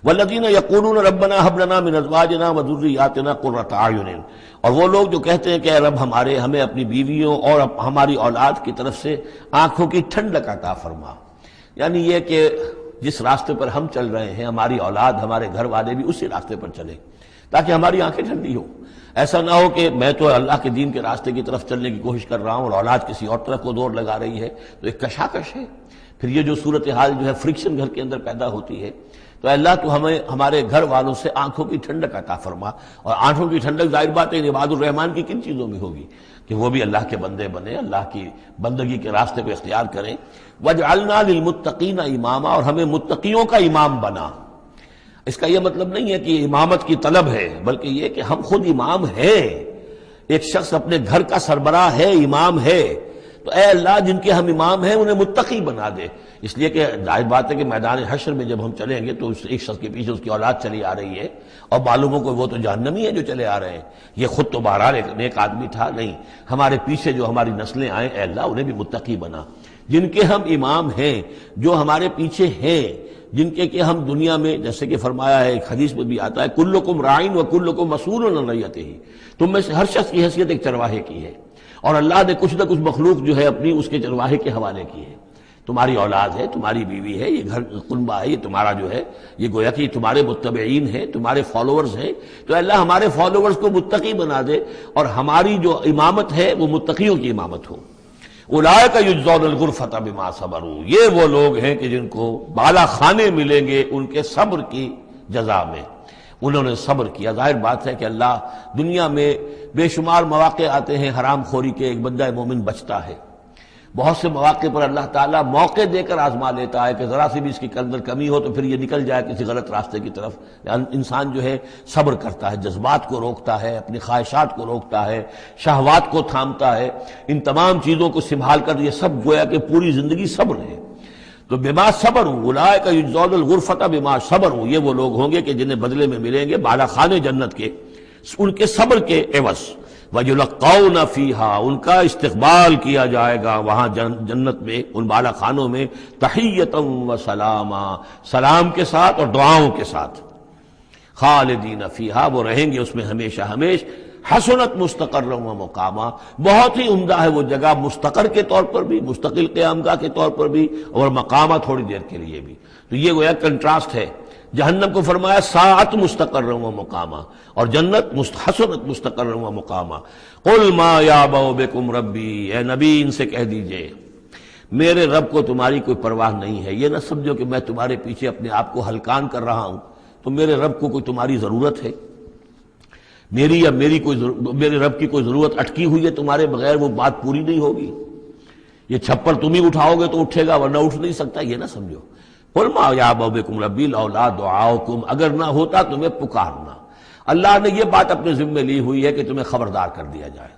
Speaker 2: والذین یقولون ربنا هب لنا من ازواجنا وذریاتنا قرۃ اعین، اور وہ لوگ جو کہتے ہیں کہ اے رب ہمیں اپنی بیویوں اور ہماری اولاد کی طرف سے آنکھوں کی ٹھنڈک عطا فرما. یعنی یہ کہ جس راستے پر ہم چل رہے ہیں ہماری اولاد ہمارے گھر والے بھی اسی راستے پر چلیں تاکہ ہماری آنکھیں ٹھنڈی ہوں. ایسا نہ ہو کہ میں تو اللہ کے دین کے راستے کی طرف چلنے کی کوشش کر رہا ہوں اور اولاد کسی اور طرف کو دور لگا رہی ہے، تو ایک کشاکش ہے. پھر یہ جو صورتحال جو ہے فرکشن گھر کے اندر پیدا ہوتی ہے، تو اللہ تو ہمیں ہمارے گھر والوں سے آنکھوں کی ٹھنڈک عطا فرما. اور آنکھوں کی ٹھنڈک ظاہر بات ہے عباد الرحمن کی کن چیزوں میں ہوگی کہ وہ بھی اللہ کے بندے بنے، اللہ کی بندگی کے راستے کو اختیار کریں. وَجْعَلْنَا لِلْمُتَّقِينَ إِمَامًا، اور ہمیں متقیوں کا امام بنا. اس کا یہ مطلب نہیں ہے کہ امامت کی طلب ہے، بلکہ یہ کہ ہم خود امام ہیں. ایک شخص اپنے گھر کا سربراہ ہے، امام ہے، تو اے اللہ جن کے ہم امام ہیں انہیں متقی بنا دے. اس لیے کہ ظاہر بات ہے کہ میدان حشر میں جب ہم چلیں گے تو ایک شخص کے پیچھے اس کی اولاد چلی آ رہی ہے اور معلوموں کو وہ تو جہنمی ہے جو چلے آ رہے ہیں. یہ خود تو بہرحال ایک نیک آدمی تھا، نہیں، ہمارے پیچھے جو ہماری نسلیں آئیں اے اللہ انہیں بھی متقی بنا. جن کے ہم امام ہیں، جو ہمارے پیچھے ہیں، جن کے کہ ہم دنیا میں جیسے کہ فرمایا ہے ایک حدیث میں بھی آتا ہے کلکم راعٍ وکلکم مسئول عن رعیتہ، تم میں سے ہر شخص کی حیثیت ایک چرواہے کی ہے اور اللہ نے کچھ نہ کچھ مخلوق جو ہے اپنی اس کے چرواہے کے حوالے کی ہے. تمہاری اولاد ہے، تمہاری بیوی ہے، یہ گھر کنبہ ہے، یہ تمہارا جو ہے یہ گویا کہ تمہارے متبعین ہیں، تمہارے فالوورز ہیں. تو اللہ ہمارے فالوورز کو متقی بنا دے اور ہماری جو امامت ہے وہ متقیوں کی امامت ہو. اولئک یجزون الغرفۃ بما صبروا، یہ وہ لوگ ہیں کہ جن کو بالا خانے ملیں گے ان کے صبر کی جزا میں. انہوں نے صبر کیا. ظاہر بات ہے کہ اللہ دنیا میں بے شمار مواقع آتے ہیں حرام خوری کے، ایک بندہ مومن بچتا ہے بہت سے مواقع پر اللہ تعالیٰ موقع دے کر آزما لیتا ہے کہ ذرا سی بھی اس کی اندر کمی ہو تو پھر یہ نکل جائے کسی غلط راستے کی طرف. انسان جو ہے صبر کرتا ہے، جذبات کو روکتا ہے، اپنی خواہشات کو روکتا ہے، شہوات کو تھامتا ہے، ان تمام چیزوں کو سنبھال کر یہ سب گویا کہ پوری زندگی صبر ہے. تو بما صبروا اولئک یجزون الغرفۃ بما صبروا، یہ وہ لوگ ہوں گے کہ جنہیں بدلے میں ملیں گے بالا خانے جنت کے ان کے صبر کے عوض. وَيُلَقَّوْنَ فِيهَا، ان کا استقبال کیا جائے گا وہاں جنت میں، ان بالا خانوں میں، تحیۃ وسلاما، سلام کے ساتھ اور دعاؤں کے ساتھ. خالدین فیہا، وہ رہیں گے اس میں ہمیشہ ہمیش. حسنت مستقرا و مقاما، بہت ہی عمدہ ہے وہ جگہ، مستقر کے طور پر بھی، مستقل قیام گاہ کے طور پر بھی، اور مقامہ تھوڑی دیر کے لیے بھی. تو یہ گویا کنٹراسٹ ہے. جہنم کو فرمایا ساعت مستقرا و مقاما، اور جنت حسنت مستقرا و مقاما. قل ما یعبأ بکم ربی، اے نبی ان سے کہہ دیجئے میرے رب کو تمہاری کوئی پرواہ نہیں ہے. یہ نہ سمجھو کہ میں تمہارے پیچھے اپنے آپ کو ہلکان کر رہا ہوں. تو میرے رب کو کوئی تمہاری ضرورت ہے؟ میری یا میرے رب کی کوئی ضرورت اٹکی ہوئی ہے تمہارے بغیر، وہ بات پوری نہیں ہوگی. یہ چھپر تم ہی اٹھاؤ گے تو اٹھے گا، ورنہ اٹھ نہیں سکتا. یہ نہ سمجھو. قل ما یعبأ بکم ربی لولا دعاؤکم، اگر نہ ہوتا تمہیں پکارنا. اللہ نے یہ بات اپنے ذمے لی ہوئی ہے کہ تمہیں خبردار کر دیا جائے.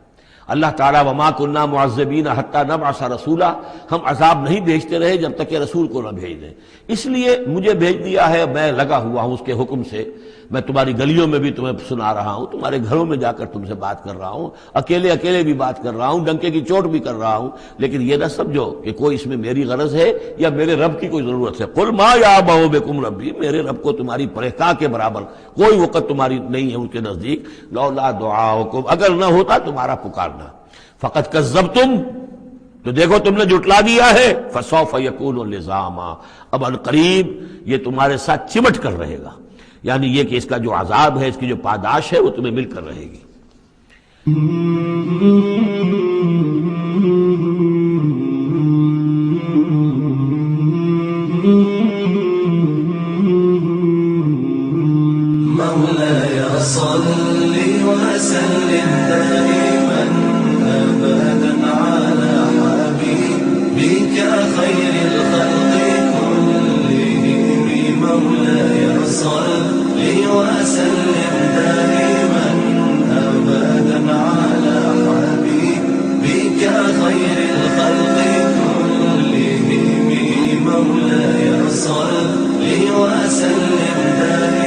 Speaker 2: اللہ تعالیٰ وما کنا معذبین حتی نبعث رسولا، ہم عذاب نہیں بھیجتے رہے جب تک کہ رسول کو نہ بھیج دیں. اس لیے مجھے بھیج دیا ہے، میں لگا ہوا ہوں اس کے حکم سے. میں تمہاری گلیوں میں بھی تمہیں سنا رہا ہوں، تمہارے گھروں میں جا کر تم سے بات کر رہا ہوں، اکیلے اکیلے بھی بات کر رہا ہوں، ڈنکے کی چوٹ بھی کر رہا ہوں. لیکن یہ نہ سمجھو کہ کوئی اس میں میری غرض ہے یا میرے رب کی کوئی ضرورت ہے. قل ما یعبأ بکم ربی، میرے رب کو تمہاری پرہیزگاہ کے برابر کوئی وقت تمہاری نہیں ہے ان کے نزدیک. لولا دعاؤکم، اگر نہ ہوتا تمہارا پکارنا. فقد کذبتم، تو دیکھو تم نے جھٹلا دیا ہے. فسوف یکون لزاما، اب عنقریب یہ تمہارے ساتھ چمٹ کر رہے گا. یعنی یہ کہ اس کا جو عذاب ہے، اس کی جو پاداش ہے، وہ تمہیں مل کر رہے گی.
Speaker 1: مولاي صل وسلم دائما أبدا على حبيبك خير الخلق كلهم. مولاي صل وسلم دائما أبدا على حبيبك خير الخلق كلهم. مولاي صل وسلم دائما